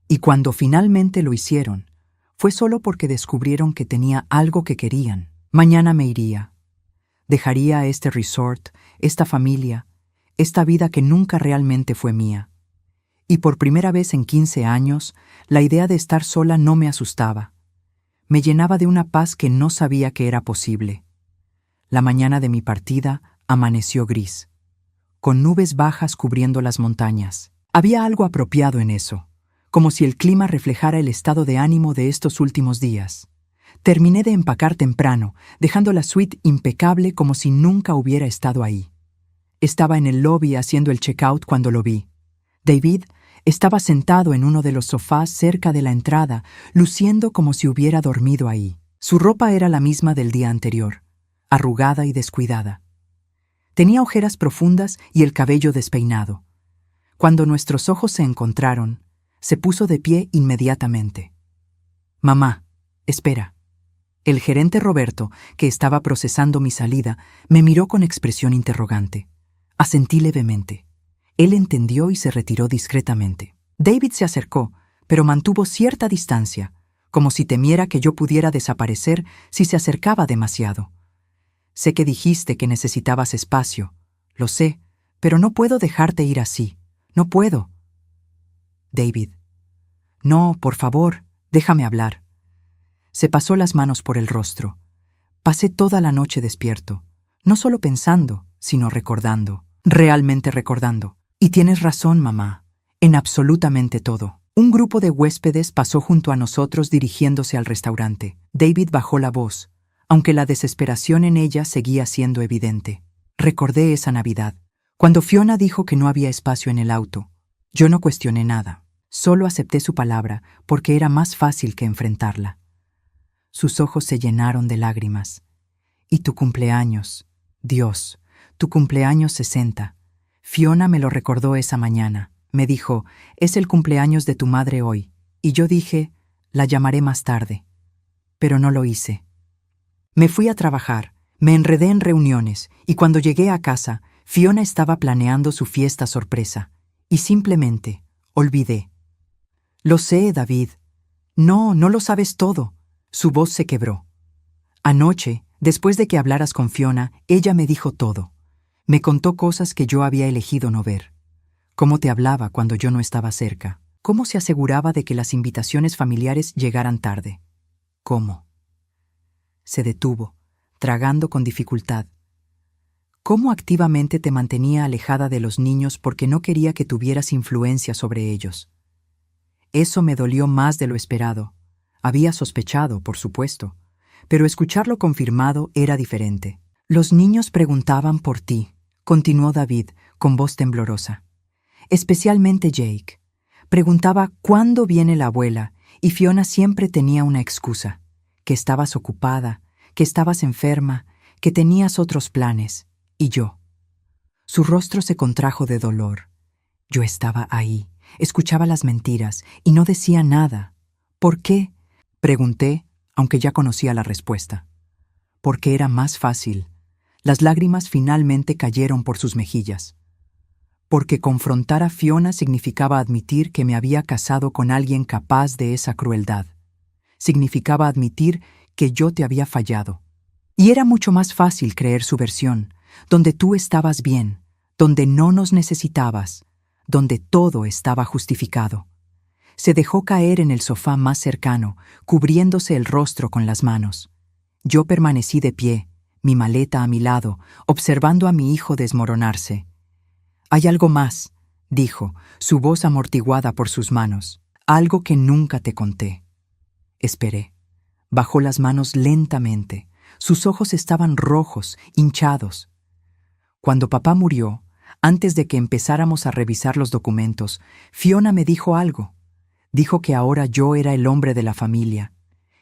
y cuando finalmente lo hicieron, fue solo porque descubrieron que tenía algo que querían. Mañana me iría. Dejaría este resort, esta familia, esta vida que nunca realmente fue mía. Y por primera vez en 15 años, la idea de estar sola no me asustaba. Me llenaba de una paz que no sabía que era posible. La mañana de mi partida amaneció gris, con nubes bajas cubriendo las montañas. Había algo apropiado en eso, como si el clima reflejara el estado de ánimo de estos últimos días. Terminé de empacar temprano, dejando la suite impecable como si nunca hubiera estado ahí. Estaba en el lobby haciendo el checkout cuando lo vi. David estaba sentado en uno de los sofás cerca de la entrada, luciendo como si hubiera dormido ahí. Su ropa era la misma del día anterior, arrugada y descuidada. Tenía ojeras profundas y el cabello despeinado. Cuando nuestros ojos se encontraron, se puso de pie inmediatamente. «Mamá, espera». El gerente Roberto, que estaba procesando mi salida, me miró con expresión interrogante. Asentí levemente. Él entendió y se retiró discretamente. David se acercó, pero mantuvo cierta distancia, como si temiera que yo pudiera desaparecer si se acercaba demasiado. «Sé que dijiste que necesitabas espacio. Lo sé, pero no puedo dejarte ir así. No puedo». «David». «No, por favor, déjame hablar». Se pasó las manos por el rostro. Pasé toda la noche despierto, no solo pensando, sino recordando, realmente recordando. Y tienes razón, mamá, en absolutamente todo. Un grupo de huéspedes pasó junto a nosotros dirigiéndose al restaurante. David bajó la voz, aunque la desesperación en ella seguía siendo evidente. Recordé esa Navidad, cuando Fiona dijo que no había espacio en el auto. Yo no cuestioné nada, solo acepté su palabra porque era más fácil que enfrentarla. Sus ojos se llenaron de lágrimas. «Y tu cumpleaños, Dios, tu cumpleaños 60. Fiona me lo recordó esa mañana. Me dijo, es el cumpleaños de tu madre hoy. Y yo dije, la llamaré más tarde. Pero no lo hice. Me fui a trabajar, me enredé en reuniones, y cuando llegué a casa, Fiona estaba planeando su fiesta sorpresa. Y simplemente, olvidé. Lo sé, David. No, no lo sabes todo. Su voz se quebró. Anoche, después de que hablaras con Fiona, ella me dijo todo. Me contó cosas que yo había elegido no ver. Cómo te hablaba cuando yo no estaba cerca. Cómo se aseguraba de que las invitaciones familiares llegaran tarde. ¿Cómo? Se detuvo, tragando con dificultad. Cómo activamente te mantenía alejada de los niños porque no quería que tuvieras influencia sobre ellos. Eso me dolió más de lo esperado. Había sospechado, por supuesto, pero escucharlo confirmado era diferente. Los niños preguntaban por ti, continuó David con voz temblorosa. Especialmente Jake. Preguntaba cuándo viene la abuela y Fiona siempre tenía una excusa, que estabas ocupada, que estabas enferma, que tenías otros planes, y yo. Su rostro se contrajo de dolor. Yo estaba ahí, escuchaba las mentiras y no decía nada. ¿Por qué? Pregunté, aunque ya conocía la respuesta. Porque era más fácil. Las lágrimas finalmente cayeron por sus mejillas. Porque confrontar a Fiona significaba admitir que me había casado con alguien capaz de esa crueldad. Significaba admitir que yo te había fallado. Y era mucho más fácil creer su versión, donde tú estabas bien, donde no nos necesitabas, donde todo estaba justificado. Se dejó caer en el sofá más cercano, cubriéndose el rostro con las manos. Yo permanecí de pie, mi maleta a mi lado, observando a mi hijo desmoronarse. «Hay algo más», dijo, su voz amortiguada por sus manos. «Algo que nunca te conté». Esperé. Bajó las manos lentamente. Sus ojos estaban rojos, hinchados. Cuando papá murió, antes de que empezáramos a revisar los documentos, Fiona me dijo algo. Dijo que ahora yo era el hombre de la familia,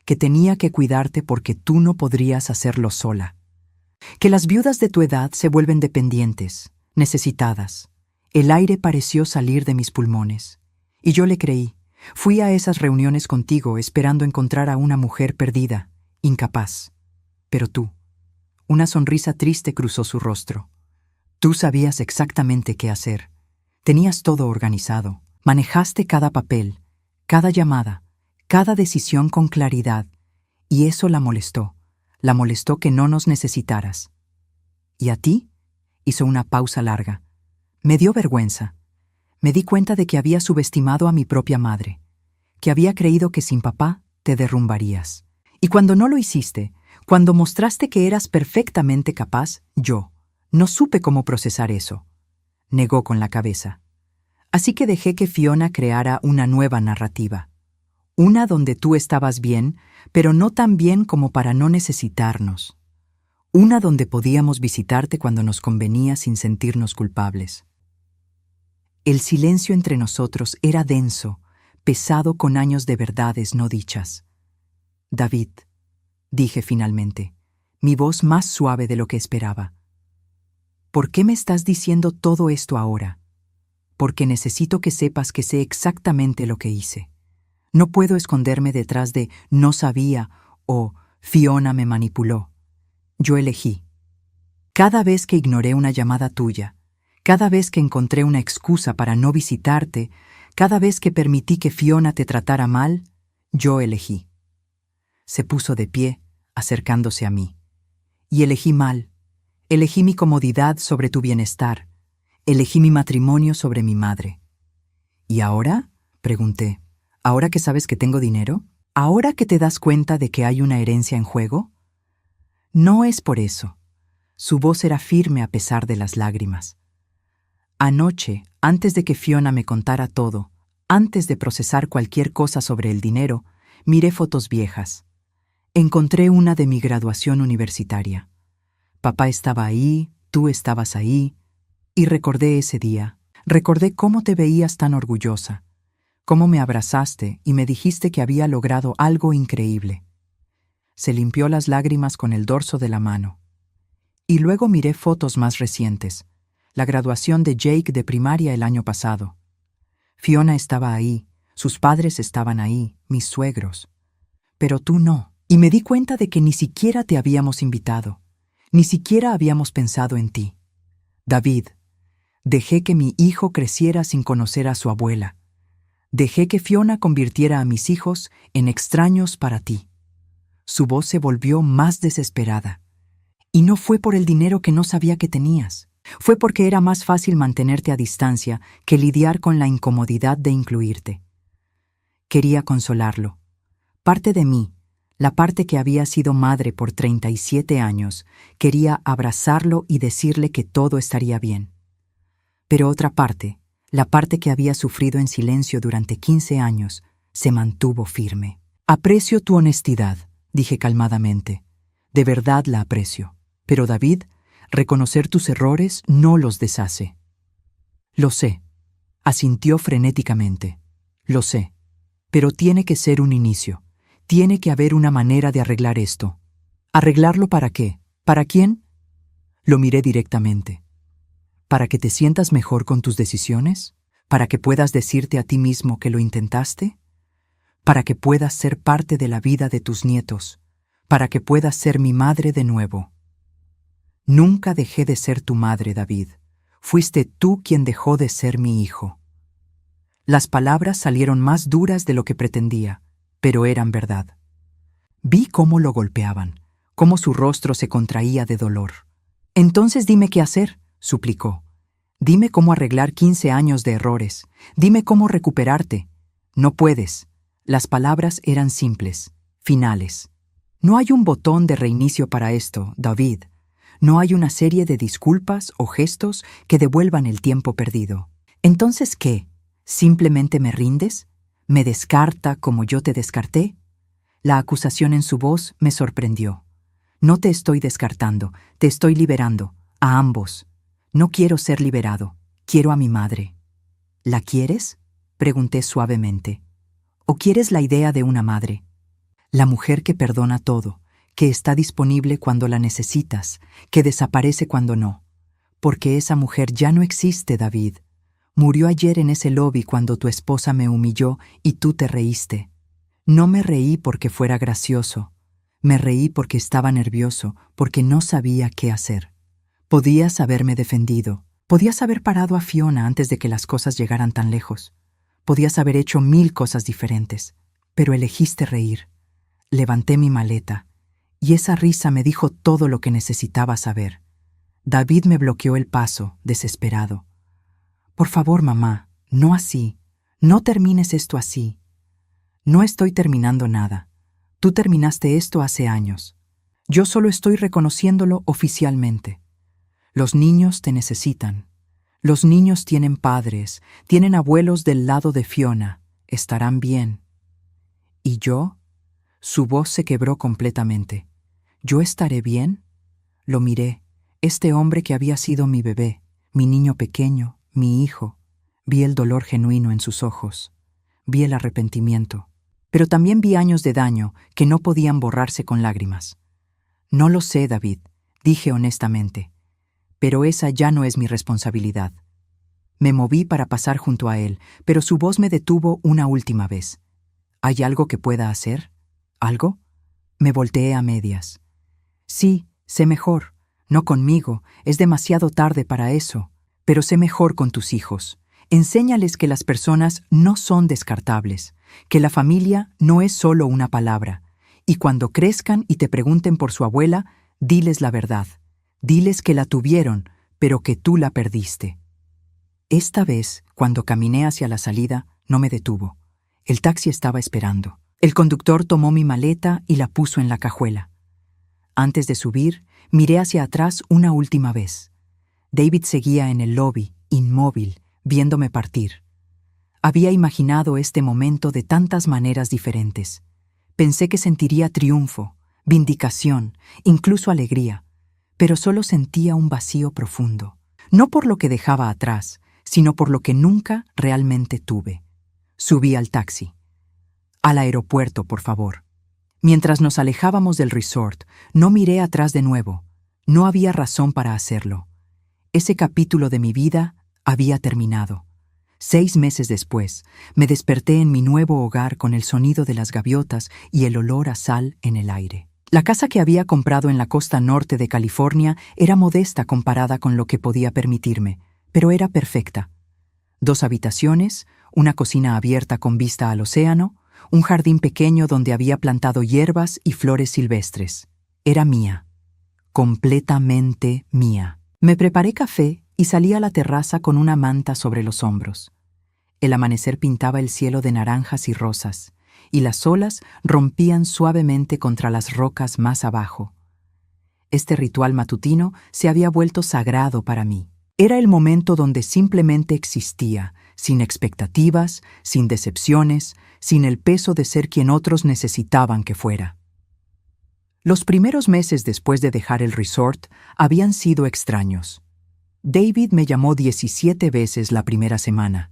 que tenía que cuidarte porque tú no podrías hacerlo sola. Que las viudas de tu edad se vuelven dependientes, necesitadas. El aire pareció salir de mis pulmones. Y yo le creí. Fui a esas reuniones contigo esperando encontrar a una mujer perdida, incapaz. Pero tú, una sonrisa triste cruzó su rostro. Tú sabías exactamente qué hacer. Tenías todo organizado. Manejaste cada papel, cada llamada, cada decisión con claridad. Y eso la molestó. La molestó que no nos necesitaras. ¿Y a ti? Hizo una pausa larga. Me dio vergüenza. Me di cuenta de que había subestimado a mi propia madre, que había creído que sin papá te derrumbarías. Y cuando no lo hiciste, cuando mostraste que eras perfectamente capaz, yo no supe cómo procesar eso. Negó con la cabeza. Así que dejé que Fiona creara una nueva narrativa. Una donde tú estabas bien, pero no tan bien como para no necesitarnos. Una donde podíamos visitarte cuando nos convenía sin sentirnos culpables. El silencio entre nosotros era denso, pesado con años de verdades no dichas. David, dije finalmente, mi voz más suave de lo que esperaba. ¿Por qué me estás diciendo todo esto ahora? Porque necesito que sepas que sé exactamente lo que hice. No puedo esconderme detrás de no sabía o Fiona me manipuló. Yo elegí. Cada vez que ignoré una llamada tuya, cada vez que encontré una excusa para no visitarte, cada vez que permití que Fiona te tratara mal, yo elegí. Se puso de pie, acercándose a mí. Y elegí mal. Elegí mi comodidad sobre tu bienestar. Elegí mi matrimonio sobre mi madre. ¿Y ahora? Pregunté. ¿Ahora que sabes que tengo dinero? ¿Ahora que te das cuenta de que hay una herencia en juego? No es por eso. Su voz era firme a pesar de las lágrimas. Anoche, antes de que Fiona me contara todo, antes de procesar cualquier cosa sobre el dinero, miré fotos viejas. Encontré una de mi graduación universitaria. Papá estaba ahí, tú estabas ahí, y recordé ese día. Recordé cómo te veías tan orgullosa, cómo me abrazaste y me dijiste que había logrado algo increíble. Se limpió las lágrimas con el dorso de la mano. Y luego miré fotos más recientes. La graduación de Jake de primaria el año pasado. Fiona estaba ahí, sus padres estaban ahí, mis suegros. Pero tú no. Y me di cuenta de que ni siquiera te habíamos invitado. Ni siquiera habíamos pensado en ti. David, dejé que mi hijo creciera sin conocer a su abuela. Dejé que Fiona convirtiera a mis hijos en extraños para ti. Su voz se volvió más desesperada. Y no fue por el dinero que no sabía que tenías. Fue porque era más fácil mantenerte a distancia que lidiar con la incomodidad de incluirte. Quería consolarlo. Parte de mí, la parte que había sido madre por 37 años, quería abrazarlo y decirle que todo estaría bien. Pero otra parte, la parte que había sufrido en silencio durante 15 años, se mantuvo firme. Aprecio tu honestidad, dije calmadamente. De verdad la aprecio. Pero David, reconocer tus errores no los deshace. Lo sé, asintió frenéticamente. Lo sé, pero tiene que ser un inicio. Tiene que haber una manera de arreglar esto. ¿Arreglarlo para qué? ¿Para quién? Lo miré directamente. ¿Para que te sientas mejor con tus decisiones? ¿Para que puedas decirte a ti mismo que lo intentaste? ¿Para que puedas ser parte de la vida de tus nietos? ¿Para que puedas ser mi madre de nuevo? Nunca dejé de ser tu madre, David. Fuiste tú quien dejó de ser mi hijo. Las palabras salieron más duras de lo que pretendía, pero eran verdad. Vi cómo lo golpeaban, cómo su rostro se contraía de dolor. Entonces dime qué hacer, suplicó. Dime cómo arreglar 15 años de errores. Dime cómo recuperarte. No puedes. Las palabras eran simples, finales. No hay un botón de reinicio para esto, David. No hay una serie de disculpas o gestos que devuelvan el tiempo perdido. ¿Entonces qué? ¿Simplemente me rindes? ¿Me descarta como yo te descarté? La acusación en su voz me sorprendió. No te estoy descartando, te estoy liberando, a ambos. No quiero ser liberado, quiero a mi madre. ¿La quieres? Pregunté suavemente. ¿O quieres la idea de una madre? La mujer que perdona todo, que está disponible cuando la necesitas, que desaparece cuando no. Porque esa mujer ya no existe, David. Murió ayer en ese lobby cuando tu esposa me humilló y tú te reíste. No me reí porque fuera gracioso. Me reí porque estaba nervioso, porque no sabía qué hacer. Podías haberme defendido. Podías haber parado a Fiona antes de que las cosas llegaran tan lejos. Podías haber hecho 1000 cosas diferentes. Pero elegiste reír. Levanté mi maleta, y esa risa me dijo todo lo que necesitaba saber. David me bloqueó el paso, desesperado. Por favor, mamá, no así. No termines esto así. No estoy terminando nada. Tú terminaste esto hace años. Yo solo estoy reconociéndolo oficialmente. Los niños te necesitan. Los niños tienen padres, tienen abuelos del lado de Fiona. Estarán bien. ¿Y yo? Su voz se quebró completamente. ¿Yo estaré bien? Lo miré. Este hombre que había sido mi bebé, mi niño pequeño, mi hijo. Vi el dolor genuino en sus ojos. Vi el arrepentimiento. Pero también vi años de daño que no podían borrarse con lágrimas. No lo sé, David, dije honestamente. Pero esa ya no es mi responsabilidad. Me moví para pasar junto a él, pero su voz me detuvo una última vez. ¿Hay algo que pueda hacer? ¿Algo? Me volteé a medias. Sí, sé mejor. No conmigo, es demasiado tarde para eso. Pero sé mejor con tus hijos. Enséñales que las personas no son descartables, que la familia no es solo una palabra. Y cuando crezcan y te pregunten por su abuela, diles la verdad. Diles que la tuvieron, pero que tú la perdiste. Esta vez, cuando caminé hacia la salida, no me detuvo. El taxi estaba esperando. El conductor tomó mi maleta y la puso en la cajuela. Antes de subir, miré hacia atrás una última vez. David seguía en el lobby, inmóvil, viéndome partir. Había imaginado este momento de tantas maneras diferentes. Pensé que sentiría triunfo, vindicación, incluso alegría, pero solo sentía un vacío profundo. No por lo que dejaba atrás, sino por lo que nunca realmente tuve. Subí al taxi. Al aeropuerto, por favor. Mientras nos alejábamos del resort, no miré atrás de nuevo. No había razón para hacerlo. Ese capítulo de mi vida había terminado. 6 meses después, me desperté en mi nuevo hogar con el sonido de las gaviotas y el olor a sal en el aire. La casa que había comprado en la costa norte de California era modesta comparada con lo que podía permitirme, pero era perfecta. 2 habitaciones, una cocina abierta con vista al océano, un jardín pequeño donde había plantado hierbas y flores silvestres. Era mía. Completamente mía. Me preparé café y salí a la terraza con una manta sobre los hombros. El amanecer pintaba el cielo de naranjas y rosas, y las olas rompían suavemente contra las rocas más abajo. Este ritual matutino se había vuelto sagrado para mí. Era el momento donde simplemente existía, sin expectativas, sin decepciones, sin el peso de ser quien otros necesitaban que fuera. Los primeros meses después de dejar el resort habían sido extraños. David me llamó 17 veces la primera semana.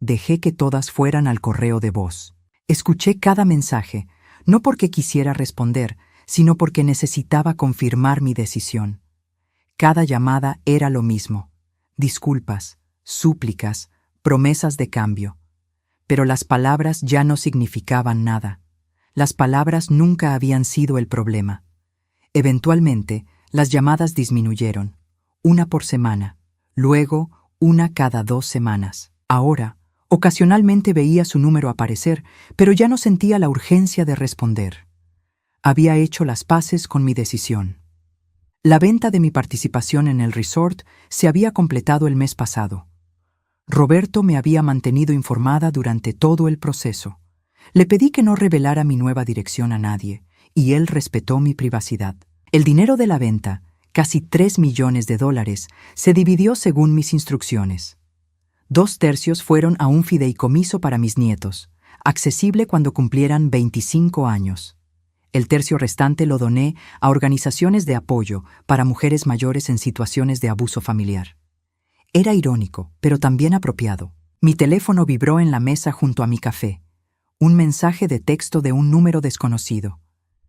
Dejé que todas fueran al correo de voz. Escuché cada mensaje, no porque quisiera responder, sino porque necesitaba confirmar mi decisión. Cada llamada era lo mismo: disculpas, súplicas, promesas de cambio. Pero las palabras ya no significaban nada. Las palabras nunca habían sido el problema. Eventualmente, las llamadas disminuyeron, 1 por semana, luego 1 cada 2 semanas. Ahora, ocasionalmente veía su número aparecer, pero ya no sentía la urgencia de responder. Había hecho las paces con mi decisión. La venta de mi participación en el resort se había completado el mes pasado. Roberto me había mantenido informada durante todo el proceso. Le pedí que no revelara mi nueva dirección a nadie, y él respetó mi privacidad. El dinero de la venta, casi $3 millones, se dividió según mis instrucciones. 2/3 fueron a un fideicomiso para mis nietos, accesible cuando cumplieran 25 años. El tercio restante lo doné a organizaciones de apoyo para mujeres mayores en situaciones de abuso familiar. Era irónico, pero también apropiado. Mi teléfono vibró en la mesa junto a mi café. Un mensaje de texto de un número desconocido.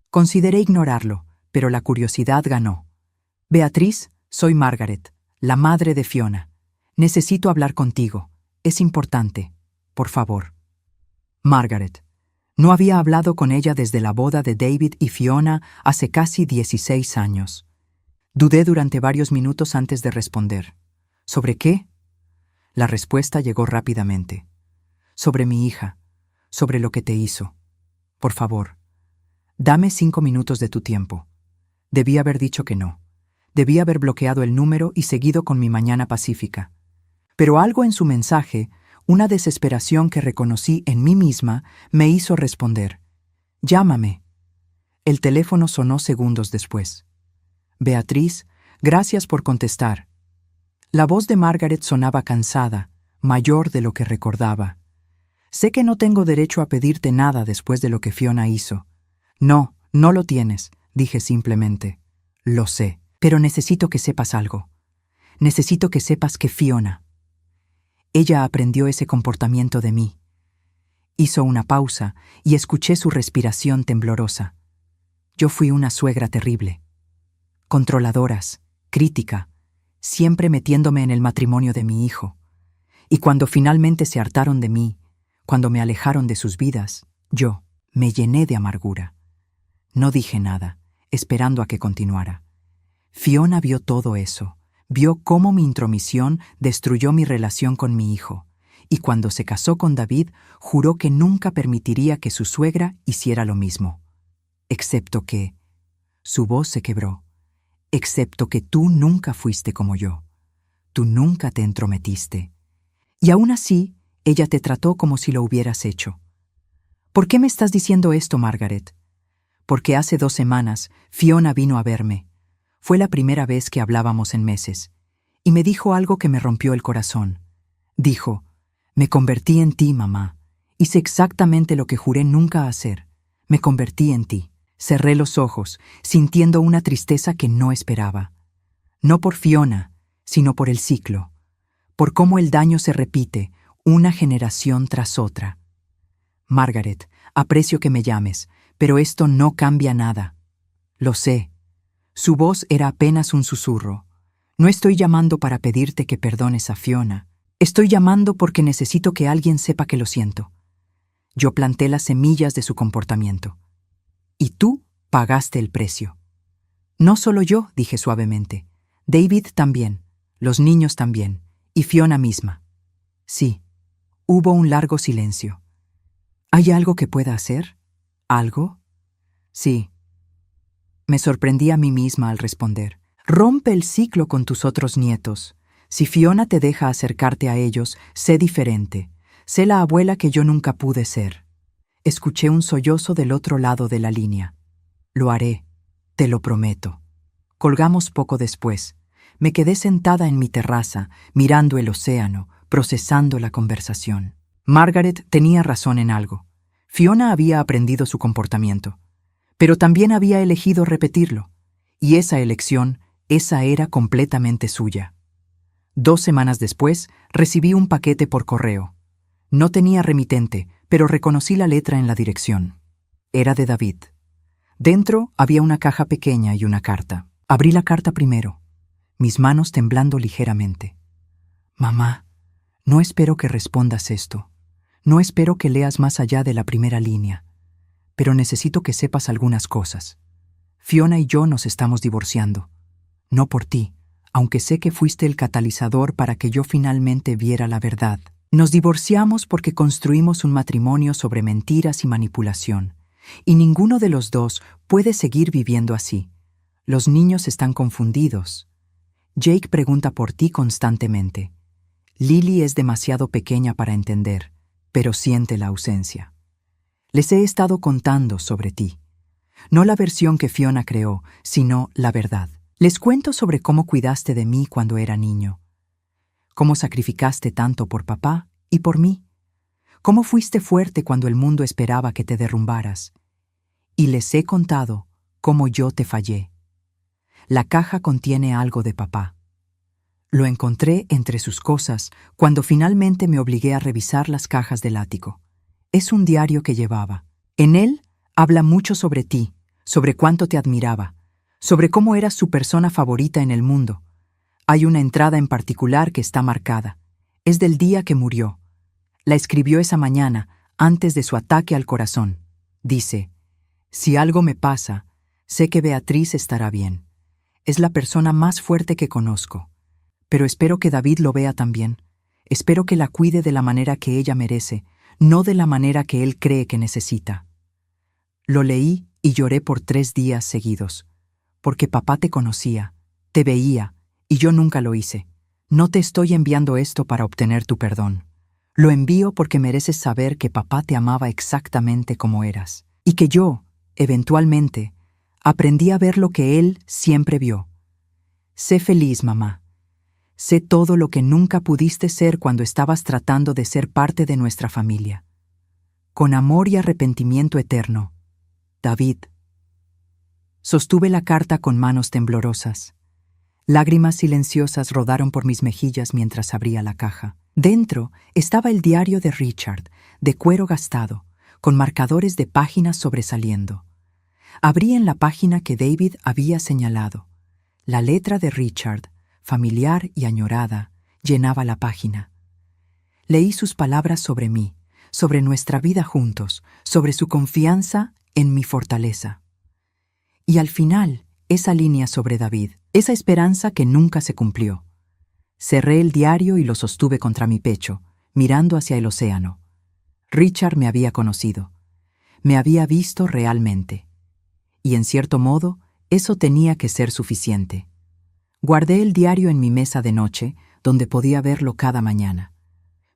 Consideré ignorarlo, pero la curiosidad ganó. Beatriz, soy Margaret, la madre de Fiona. Necesito hablar contigo. Es importante. Por favor. Margaret. No había hablado con ella desde la boda de David y Fiona hace casi 16 años. Dudé durante varios minutos antes de responder. ¿Sobre qué? La respuesta llegó rápidamente. Sobre mi hija, sobre lo que te hizo. Por favor, dame 5 minutos de tu tiempo. Debí haber dicho que no. Debí haber bloqueado el número y seguido con mi mañana pacífica. Pero algo en su mensaje, una desesperación que reconocí en mí misma, me hizo responder. Llámame. El teléfono sonó segundos después. Beatriz, gracias por contestar. La voz de Margaret sonaba cansada, mayor de lo que recordaba. Sé que no tengo derecho a pedirte nada después de lo que Fiona hizo. No, no lo tienes, dije simplemente. Lo sé, pero necesito que sepas algo. Necesito que sepas que Fiona. Ella aprendió ese comportamiento de mí. Hizo una pausa y escuché su respiración temblorosa. Yo fui una suegra terrible. Controladoras, crítica, siempre metiéndome en el matrimonio de mi hijo. Y cuando finalmente se hartaron de mí, cuando me alejaron de sus vidas, yo me llené de amargura. No dije nada, esperando a que continuara. Fiona vio todo eso, vio cómo mi intromisión destruyó mi relación con mi hijo, y cuando se casó con David, juró que nunca permitiría que su suegra hiciera lo mismo. Excepto que... Su voz se quebró. Excepto que tú nunca fuiste como yo. Tú nunca te entrometiste. Y aún así, ella te trató como si lo hubieras hecho. ¿Por qué me estás diciendo esto, Margaret? Porque hace 2 semanas Fiona vino a verme. Fue la primera vez que hablábamos en meses. Y me dijo algo que me rompió el corazón. Dijo, me convertí en ti, mamá. Hice exactamente lo que juré nunca hacer. Me convertí en ti. Cerré los ojos, sintiendo una tristeza que no esperaba. No por Fiona, sino por el ciclo. Por cómo el daño se repite, una generación tras otra. Margaret, aprecio que me llames, pero esto no cambia nada. Lo sé. Su voz era apenas un susurro. No estoy llamando para pedirte que perdones a Fiona. Estoy llamando porque necesito que alguien sepa que lo siento. Yo planté las semillas de su comportamiento. Y tú pagaste el precio. No solo yo, dije suavemente. David también, los niños también, y Fiona misma. Sí. Hubo un largo silencio. ¿Hay algo que pueda hacer? ¿Algo? Sí. Me sorprendí a mí misma al responder. Rompe el ciclo con tus otros nietos. Si Fiona te deja acercarte a ellos, sé diferente. Sé la abuela que yo nunca pude ser. Escuché un sollozo del otro lado de la línea. Lo haré, te lo prometo. Colgamos poco después. Me quedé sentada en mi terraza, mirando el océano, procesando la conversación. Margaret tenía razón en algo. Fiona había aprendido su comportamiento, pero también había elegido repetirlo, y esa elección, esa era completamente suya. 2 semanas después, recibí un paquete por correo. No tenía remitente, pero reconocí la letra en la dirección. Era de David. Dentro había una caja pequeña y una carta. Abrí la carta primero, mis manos temblando ligeramente. Mamá, no espero que respondas esto. No espero que leas más allá de la primera línea. Pero necesito que sepas algunas cosas. Fiona y yo nos estamos divorciando. No por ti, aunque sé que fuiste el catalizador para que yo finalmente viera la verdad. Nos divorciamos porque construimos un matrimonio sobre mentiras y manipulación. Y ninguno de los dos puede seguir viviendo así. Los niños están confundidos. Jake pregunta por ti constantemente. Lily es demasiado pequeña para entender, pero siente la ausencia. Les he estado contando sobre ti. No la versión que Fiona creó, sino la verdad. Les cuento sobre cómo cuidaste de mí cuando era niño. Cómo sacrificaste tanto por papá y por mí. Cómo fuiste fuerte cuando el mundo esperaba que te derrumbaras. Y les he contado cómo yo te fallé. La caja contiene algo de papá. Lo encontré entre sus cosas cuando finalmente me obligué a revisar las cajas del ático. Es un diario que llevaba. En él habla mucho sobre ti, sobre cuánto te admiraba, sobre cómo eras su persona favorita en el mundo. Hay una entrada en particular que está marcada. Es del día que murió. La escribió esa mañana, antes de su ataque al corazón. Dice: si algo me pasa, sé que Beatriz estará bien. Es la persona más fuerte que conozco. Pero espero que David lo vea también. Espero que la cuide de la manera que ella merece, no de la manera que él cree que necesita. Lo leí y lloré por 3 días seguidos. Porque papá te conocía, te veía, y yo nunca lo hice. No te estoy enviando esto para obtener tu perdón. Lo envío porque mereces saber que papá te amaba exactamente como eras. Y que yo, eventualmente, aprendí a ver lo que él siempre vio. Sé feliz, mamá. Sé todo lo que nunca pudiste ser cuando estabas tratando de ser parte de nuestra familia. Con amor y arrepentimiento eterno, David. Sostuve la carta con manos temblorosas. Lágrimas silenciosas rodaron por mis mejillas mientras abría la caja. Dentro estaba el diario de Richard, de cuero gastado, con marcadores de páginas sobresaliendo. Abrí en la página que David había señalado. La letra de Richard, familiar y añorada, llenaba la página. Leí sus palabras sobre mí, sobre nuestra vida juntos, sobre su confianza en mi fortaleza. Y al final, esa línea sobre David, esa esperanza que nunca se cumplió. Cerré el diario y lo sostuve contra mi pecho, mirando hacia el océano. Richard me había conocido. Me había visto realmente. Y en cierto modo, eso tenía que ser suficiente. Guardé el diario en mi mesa de noche, donde podía verlo cada mañana.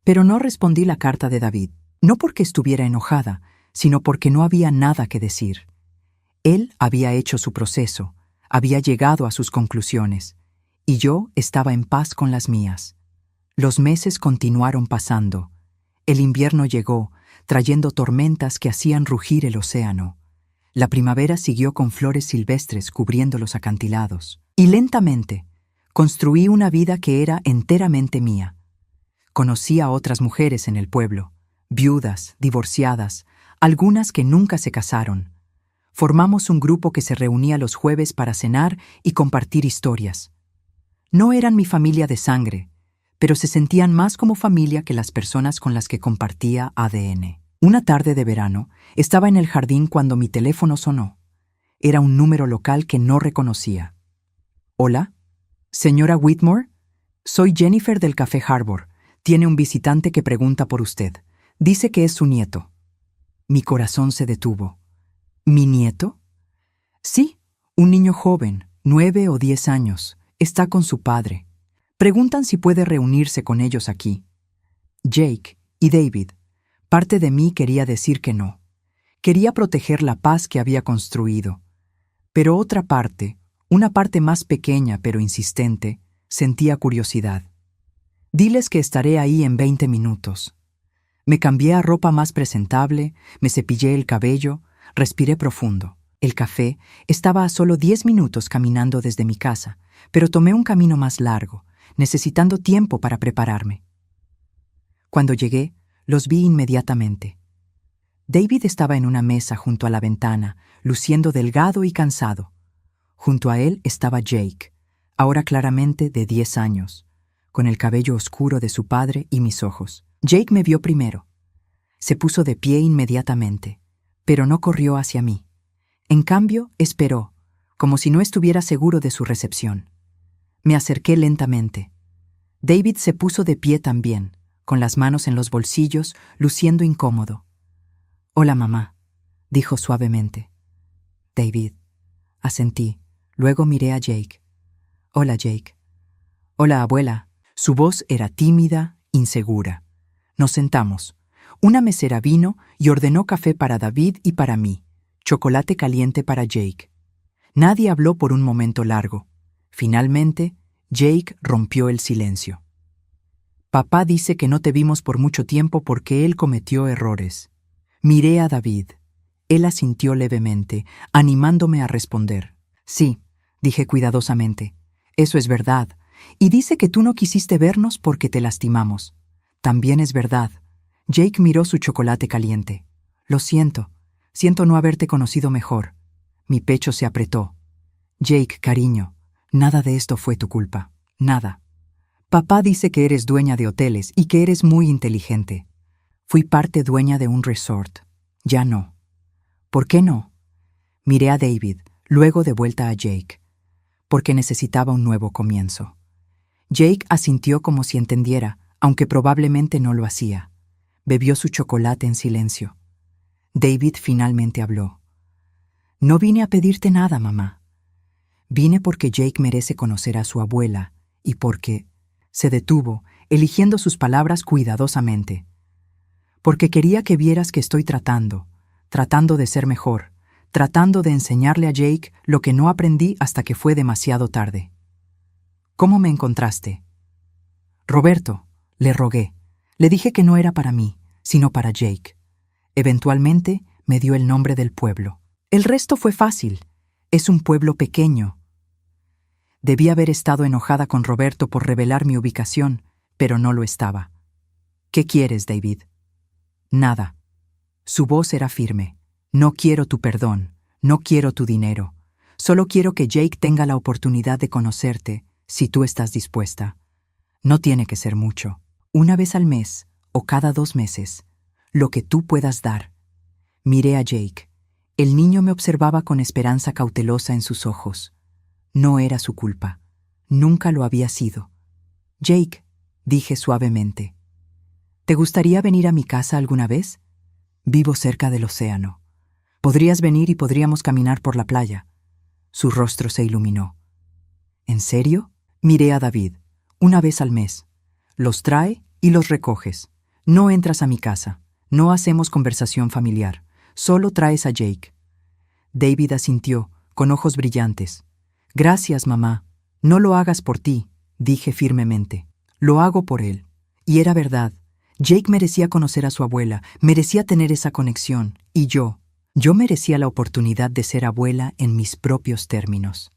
Pero no respondí la carta de David, no porque estuviera enojada, sino porque no había nada que decir. Él había hecho su proceso, había llegado a sus conclusiones, y yo estaba en paz con las mías. Los meses continuaron pasando. El invierno llegó, trayendo tormentas que hacían rugir el océano. La primavera siguió con flores silvestres cubriendo los acantilados. Y lentamente, construí una vida que era enteramente mía. Conocí a otras mujeres en el pueblo, viudas, divorciadas, algunas que nunca se casaron. Formamos un grupo que se reunía los jueves para cenar y compartir historias. No eran mi familia de sangre, pero se sentían más como familia que las personas con las que compartía ADN. Una tarde de verano, estaba en el jardín cuando mi teléfono sonó. Era un número local que no reconocía. «Hola, señora Whitmore, soy Jennifer del Café Harbor. Tiene un visitante que pregunta por usted. Dice que es su nieto». Mi corazón se detuvo. ¿Mi nieto? Sí, un niño joven, 9 o 10 años. Está con su padre. Preguntan si puede reunirse con ellos aquí. Jake y David. Parte de mí quería decir que no. Quería proteger la paz que había construido. Pero otra parte, una parte más pequeña pero insistente, sentía curiosidad. Diles que estaré ahí en 20 minutos. Me cambié a ropa más presentable, me cepillé el cabello, respiré profundo. El café estaba a solo 10 minutos caminando desde mi casa, pero tomé un camino más largo, necesitando tiempo para prepararme. Cuando llegué, los vi inmediatamente. David estaba en una mesa junto a la ventana, luciendo delgado y cansado. Junto a él estaba Jake, ahora claramente de 10 años, con el cabello oscuro de su padre y mis ojos. Jake me vio primero. Se puso de pie inmediatamente, pero no corrió hacia mí. En cambio, esperó, como si no estuviera seguro de su recepción. Me acerqué lentamente. David se puso de pie también, con las manos en los bolsillos, luciendo incómodo. «Hola, mamá», dijo suavemente. «David», asentí. Luego miré a Jake. «Hola, Jake». «Hola, abuela». Su voz era tímida, insegura. Nos sentamos. Una mesera vino y ordenó café para David y para mí, chocolate caliente para Jake. Nadie habló por un momento largo. Finalmente, Jake rompió el silencio. «Papá dice que no te vimos por mucho tiempo porque él cometió errores». Miré a David. Él asintió levemente, animándome a responder. «Sí», dije cuidadosamente, «eso es verdad. Y dice que tú no quisiste vernos porque te lastimamos. También es verdad. Jake miró su chocolate caliente. Lo siento. Siento no haberte conocido mejor. Mi pecho se apretó. Jake, cariño, nada de esto fue tu culpa. Nada. Papá dice que eres dueña de hoteles y que eres muy inteligente. Fui parte dueña de un resort. Ya no. ¿Por qué no? Miré a David, luego de vuelta a Jake. Porque necesitaba un nuevo comienzo. Jake asintió como si entendiera, aunque probablemente no lo hacía. Bebió su chocolate en silencio. David finalmente habló. No vine a pedirte nada, mamá. Vine porque Jake merece conocer a su abuela y porque... Se detuvo, eligiendo sus palabras cuidadosamente. Porque quería que vieras que estoy tratando de ser mejor, tratando de enseñarle a Jake lo que no aprendí hasta que fue demasiado tarde. ¿Cómo me encontraste? Roberto, le rogué. Le dije que no era para mí, sino para Jake. Eventualmente me dio el nombre del pueblo. El resto fue fácil. Es un pueblo pequeño. Debí haber estado enojada con Roberto por revelar mi ubicación, pero no lo estaba. ¿Qué quieres, David? Nada. Su voz era firme. No quiero tu perdón, no quiero tu dinero. Solo quiero que Jake tenga la oportunidad de conocerte, si tú estás dispuesta. No tiene que ser mucho. Una vez al mes, o cada 2 meses. Lo que tú puedas dar. Miré a Jake. El niño me observaba con esperanza cautelosa en sus ojos. No era su culpa. Nunca lo había sido. Jake, dije suavemente, ¿te gustaría venir a mi casa alguna vez? Vivo cerca del océano. Podrías venir y podríamos caminar por la playa. Su rostro se iluminó. ¿En serio? Miré a David. Una vez al mes. Los trae y los recoges. No entras a mi casa. No hacemos conversación familiar. Solo traes a Jake. David asintió, con ojos brillantes. Gracias, mamá. No lo hagas por ti, dije firmemente. Lo hago por él. Y era verdad. Jake merecía conocer a su abuela, merecía tener esa conexión. Y yo merecía la oportunidad de ser abuela en mis propios términos.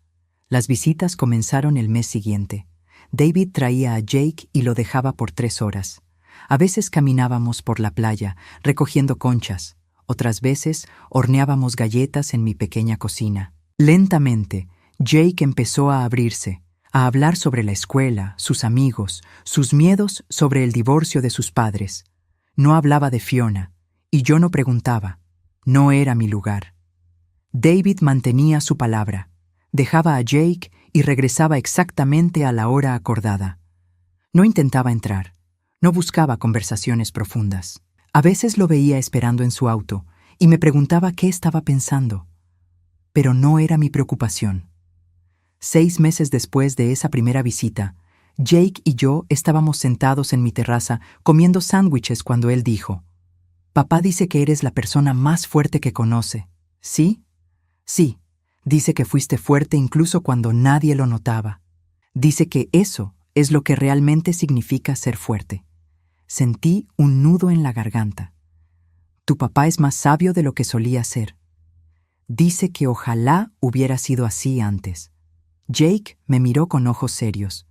Las visitas comenzaron el mes siguiente. David traía a Jake y lo dejaba por 3 horas. A veces caminábamos por la playa, recogiendo conchas. Otras veces horneábamos galletas en mi pequeña cocina. Lentamente, Jake empezó a abrirse, a hablar sobre la escuela, sus amigos, sus miedos sobre el divorcio de sus padres. No hablaba de Fiona, y yo no preguntaba. No era mi lugar. David mantenía su palabra. Dejaba a Jake y regresaba exactamente a la hora acordada. No intentaba entrar. No buscaba conversaciones profundas. A veces lo veía esperando en su auto y me preguntaba qué estaba pensando. Pero no era mi preocupación. 6 meses después de esa primera visita, Jake y yo estábamos sentados en mi terraza comiendo sándwiches cuando él dijo: «Papá dice que eres la persona más fuerte que conoce. ¿Sí?» «Sí. Dice que fuiste fuerte incluso cuando nadie lo notaba. Dice que eso es lo que realmente significa ser fuerte». Sentí un nudo en la garganta. «Tu papá es más sabio de lo que solía ser. Dice que ojalá hubiera sido así antes». Jake me miró con ojos serios.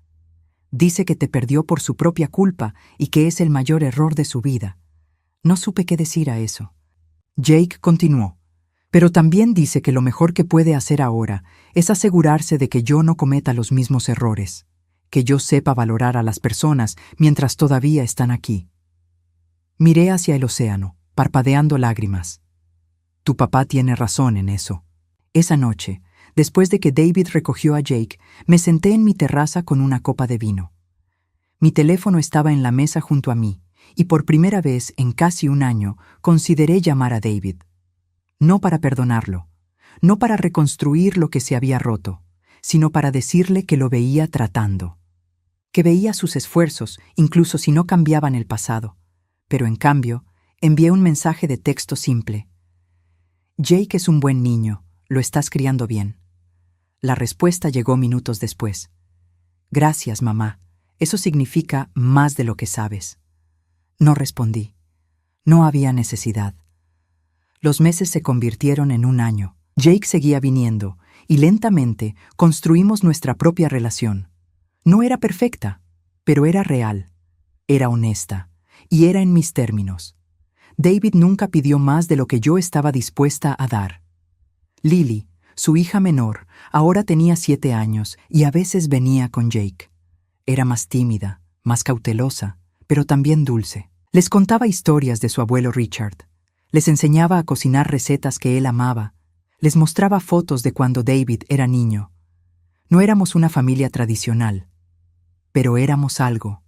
«Dice que te perdió por su propia culpa y que es el mayor error de su vida». No supe qué decir a eso. Jake continuó. «Pero también dice que lo mejor que puede hacer ahora es asegurarse de que yo no cometa los mismos errores, que yo sepa valorar a las personas mientras todavía están aquí». Miré hacia el océano, parpadeando lágrimas. «Tu papá tiene razón en eso». Esa noche, después de que David recogió a Jake, me senté en mi terraza con una copa de vino. Mi teléfono estaba en la mesa junto a mí, y por primera vez en casi 1 año consideré llamar a David. No para perdonarlo, no para reconstruir lo que se había roto, sino para decirle que lo veía tratando. Que veía sus esfuerzos, incluso si no cambiaban el pasado. Pero en cambio, envié un mensaje de texto simple. «Jake es un buen niño, lo estás criando bien». La respuesta llegó minutos después. «Gracias, mamá. Eso significa más de lo que sabes». No respondí. No había necesidad. Los meses se convirtieron en 1 año. Jake seguía viniendo, y lentamente construimos nuestra propia relación. No era perfecta, pero era real. Era honesta, y era en mis términos. David nunca pidió más de lo que yo estaba dispuesta a dar. Lily, su hija menor, ahora tenía 7 años y a veces venía con Jake. Era más tímida, más cautelosa, pero también dulce. Les contaba historias de su abuelo Richard. Les enseñaba a cocinar recetas que él amaba. Les mostraba fotos de cuando David era niño. No éramos una familia tradicional, pero éramos algo.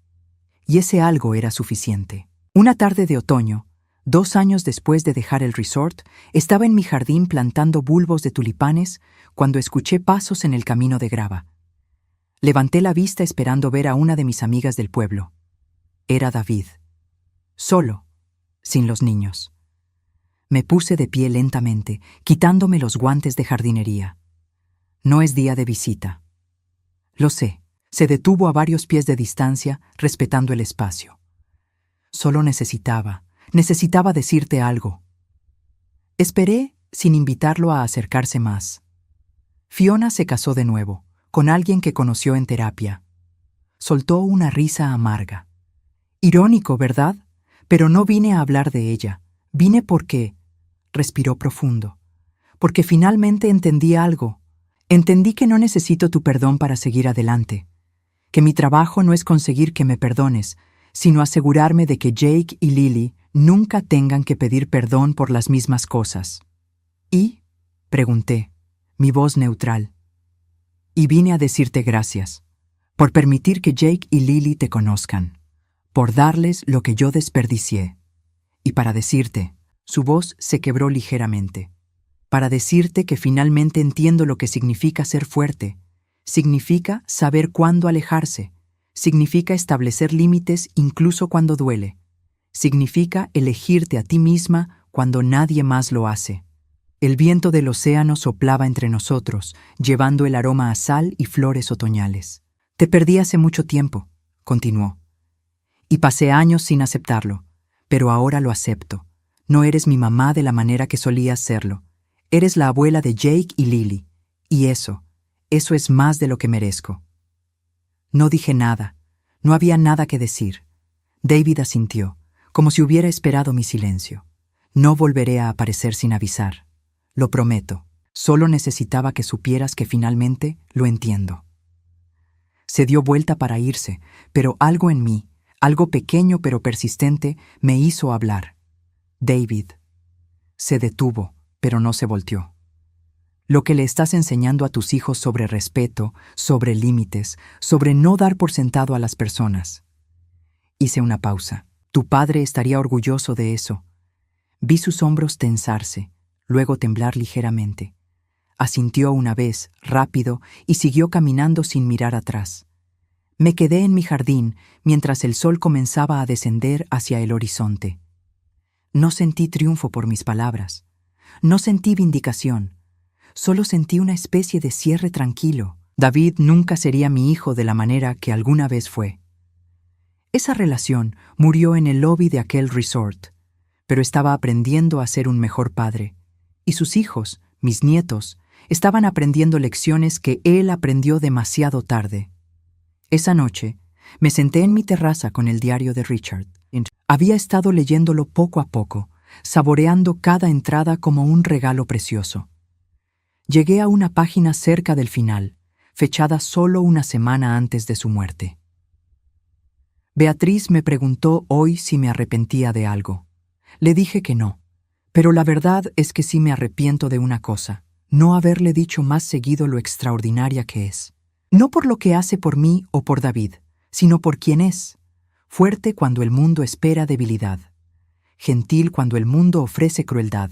Y ese algo era suficiente. Una tarde de otoño, 2 años después de dejar el resort, estaba en mi jardín plantando bulbos de tulipanes cuando escuché pasos en el camino de grava. Levanté la vista esperando ver a una de mis amigas del pueblo. Era David. Solo, sin los niños. Me puse de pie lentamente, quitándome los guantes de jardinería. No es día de visita. Lo sé, se detuvo a varios pies de distancia, respetando el espacio. Solo necesitaba decirte algo. Esperé sin invitarlo a acercarse más. Fiona se casó de nuevo, con alguien que conoció en terapia. Soltó una risa amarga. Irónico, ¿verdad? Pero no vine a hablar de ella. Vine porque... Respiró profundo. Porque finalmente entendí algo. Entendí que no necesito tu perdón para seguir adelante. Que mi trabajo no es conseguir que me perdones, sino asegurarme de que Jake y Lily nunca tengan que pedir perdón por las mismas cosas. ¿Y? Pregunté, mi voz neutral. Y vine a decirte gracias, por permitir que Jake y Lily te conozcan, por darles lo que yo desperdicié. Y para decirte, su voz se quebró ligeramente, para decirte que finalmente entiendo lo que significa ser fuerte, significa saber cuándo alejarse, significa establecer límites incluso cuando duele, significa elegirte a ti misma cuando nadie más lo hace. El viento del océano soplaba entre nosotros, llevando el aroma a sal y flores otoñales. Te perdí hace mucho tiempo, continuó. Y pasé años sin aceptarlo, pero ahora lo acepto. No eres mi mamá de la manera que solías serlo. Eres la abuela de Jake y Lily. Y eso es más de lo que merezco. No dije nada. No había nada que decir. David asintió, como si hubiera esperado mi silencio. No volveré a aparecer sin avisar. Lo prometo. Solo necesitaba que supieras que finalmente lo entiendo. Se dio vuelta para irse, pero algo en mí, algo pequeño pero persistente, me hizo hablar. David. Se detuvo, pero no se volteó. Lo que le estás enseñando a tus hijos sobre respeto, sobre límites, sobre no dar por sentado a las personas. Hice una pausa. Tu padre estaría orgulloso de eso. Vi sus hombros tensarse, luego temblar ligeramente. Asintió una vez, rápido, y siguió caminando sin mirar atrás. Me quedé en mi jardín mientras el sol comenzaba a descender hacia el horizonte. No sentí triunfo por mis palabras. No sentí vindicación. Solo sentí una especie de cierre tranquilo. David nunca sería mi hijo de la manera que alguna vez fue. Esa relación murió en el lobby de aquel resort, pero estaba aprendiendo a ser un mejor padre. Y sus hijos, mis nietos, estaban aprendiendo lecciones que él aprendió demasiado tarde. Esa noche, me senté en mi terraza con el diario de Richard. Había estado leyéndolo poco a poco, saboreando cada entrada como un regalo precioso. Llegué a una página cerca del final, fechada solo una semana antes de su muerte. Beatriz me preguntó hoy si me arrepentía de algo. Le dije que no, pero la verdad es que sí me arrepiento de una cosa, no haberle dicho más seguido lo extraordinaria que es. No por lo que hace por mí o por David, sino por quién es. Fuerte cuando el mundo espera debilidad. Gentil cuando el mundo ofrece crueldad.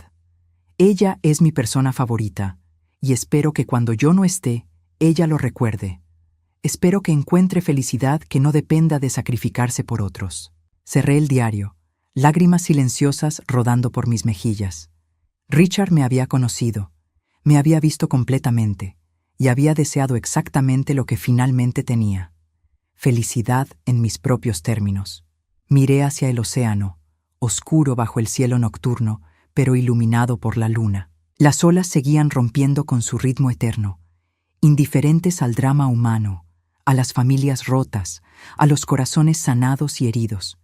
Ella es mi persona favorita, y espero que cuando yo no esté, ella lo recuerde. Espero que encuentre felicidad que no dependa de sacrificarse por otros. Cerré el diario, lágrimas silenciosas rodando por mis mejillas. Richard me había conocido, me había visto completamente, y había deseado exactamente lo que finalmente tenía. Felicidad en mis propios términos. Miré hacia el océano, oscuro bajo el cielo nocturno, pero iluminado por la luna. Las olas seguían rompiendo con su ritmo eterno, indiferentes al drama humano, a las familias rotas, a los corazones sanados y heridos.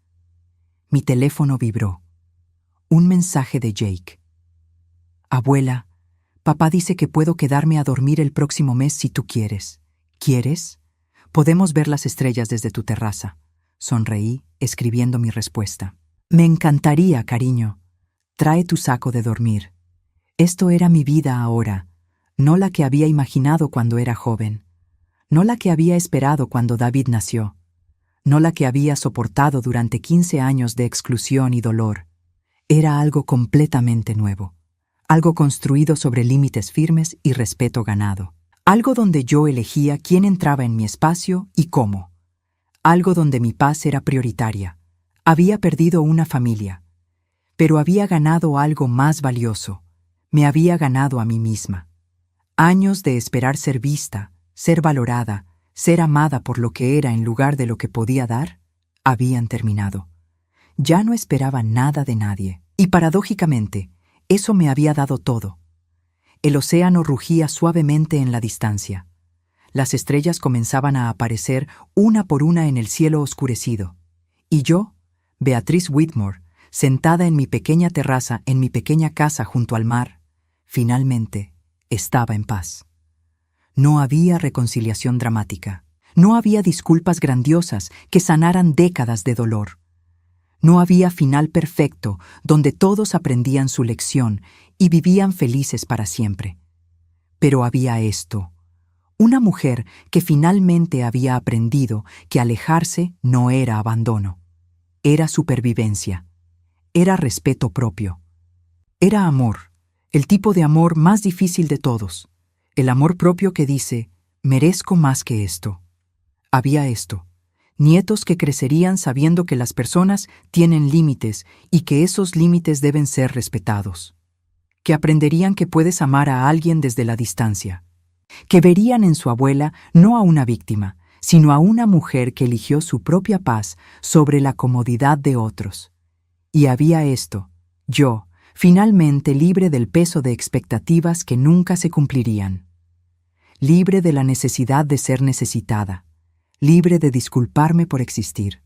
Mi teléfono vibró. Un mensaje de Jake. Abuela, papá dice que puedo quedarme a dormir el próximo mes si tú quieres. ¿Quieres? Podemos ver las estrellas desde tu terraza. Sonreí, escribiendo mi respuesta. Me encantaría, cariño. Trae tu saco de dormir. Esto era mi vida ahora, no la que había imaginado cuando era joven, no la que había esperado cuando David nació, no la que había soportado durante 15 años de exclusión y dolor. Era algo completamente nuevo, algo construido sobre límites firmes y respeto ganado, algo donde yo elegía quién entraba en mi espacio y cómo, algo donde mi paz era prioritaria. Había perdido una familia, pero había ganado algo más valioso. Me había ganado a mí misma. Años de esperar ser vista, ser valorada, ser amada por lo que era en lugar de lo que podía dar, habían terminado. Ya no esperaba nada de nadie. Y paradójicamente, eso me había dado todo. El océano rugía suavemente en la distancia. Las estrellas comenzaban a aparecer una por una en el cielo oscurecido. Y yo, Beatriz Whitmore, sentada en mi pequeña terraza en mi pequeña casa junto al mar, finalmente estaba en paz. No había reconciliación dramática. No había disculpas grandiosas que sanaran décadas de dolor. No había final perfecto donde todos aprendían su lección y vivían felices para siempre. Pero había esto. Una mujer que finalmente había aprendido que alejarse no era abandono. Era supervivencia. Era respeto propio. Era amor, el tipo de amor más difícil de todos. El amor propio que dice, merezco más que esto. Había esto. Nietos que crecerían sabiendo que las personas tienen límites y que esos límites deben ser respetados. Que aprenderían que puedes amar a alguien desde la distancia. Que verían en su abuela no a una víctima, sino a una mujer que eligió su propia paz sobre la comodidad de otros. Y había esto, yo, finalmente libre del peso de expectativas que nunca se cumplirían. Libre de la necesidad de ser necesitada. Libre de disculparme por existir.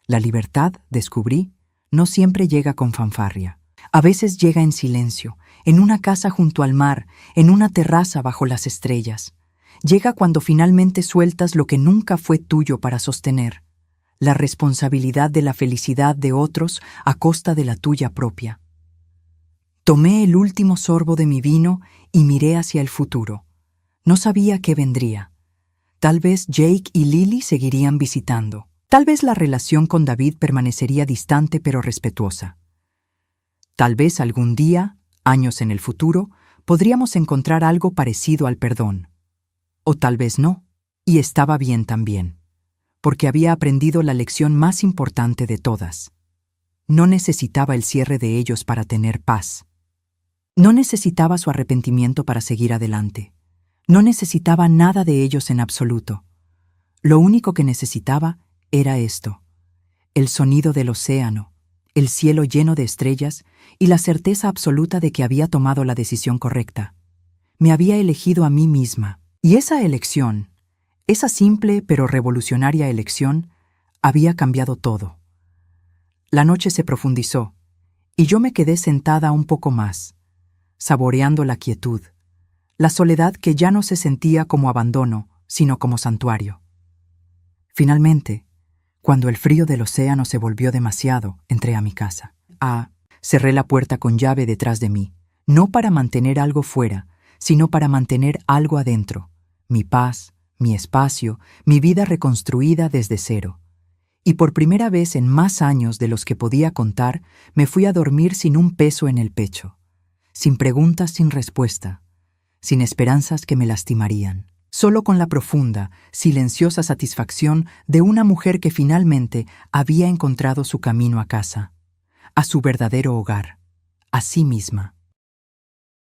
La libertad, descubrí, no siempre llega con fanfarria. A veces llega en silencio, en una casa junto al mar, en una terraza bajo las estrellas. Llega cuando finalmente sueltas lo que nunca fue tuyo para sostener. La responsabilidad de la felicidad de otros a costa de la tuya propia. Tomé el último sorbo de mi vino y miré hacia el futuro. No sabía qué vendría. Tal vez Jake y Lily seguirían visitando. Tal vez la relación con David permanecería distante pero respetuosa. Tal vez algún día, años en el futuro, podríamos encontrar algo parecido al perdón. O tal vez no, y estaba bien también. Porque había aprendido la lección más importante de todas. No necesitaba el cierre de ellos para tener paz. No necesitaba su arrepentimiento para seguir adelante. No necesitaba nada de ellos en absoluto. Lo único que necesitaba era esto: el sonido del océano, el cielo lleno de estrellas y la certeza absoluta de que había tomado la decisión correcta. Me había elegido a mí misma. Y esa elección, esa simple pero revolucionaria elección, había cambiado todo. La noche se profundizó, y yo me quedé sentada un poco más, saboreando la quietud, la soledad que ya no se sentía como abandono, sino como santuario. Finalmente, cuando el frío del océano se volvió demasiado, entré a mi casa. Cerré la puerta con llave detrás de mí, no para mantener algo fuera, sino para mantener algo adentro, mi paz, mi espacio, mi vida reconstruida desde cero. Y por primera vez en más años de los que podía contar, me fui a dormir sin un peso en el pecho, sin preguntas sin respuesta, sin esperanzas que me lastimarían, solo con la profunda, silenciosa satisfacción de una mujer que finalmente había encontrado su camino a casa, a su verdadero hogar, a sí misma.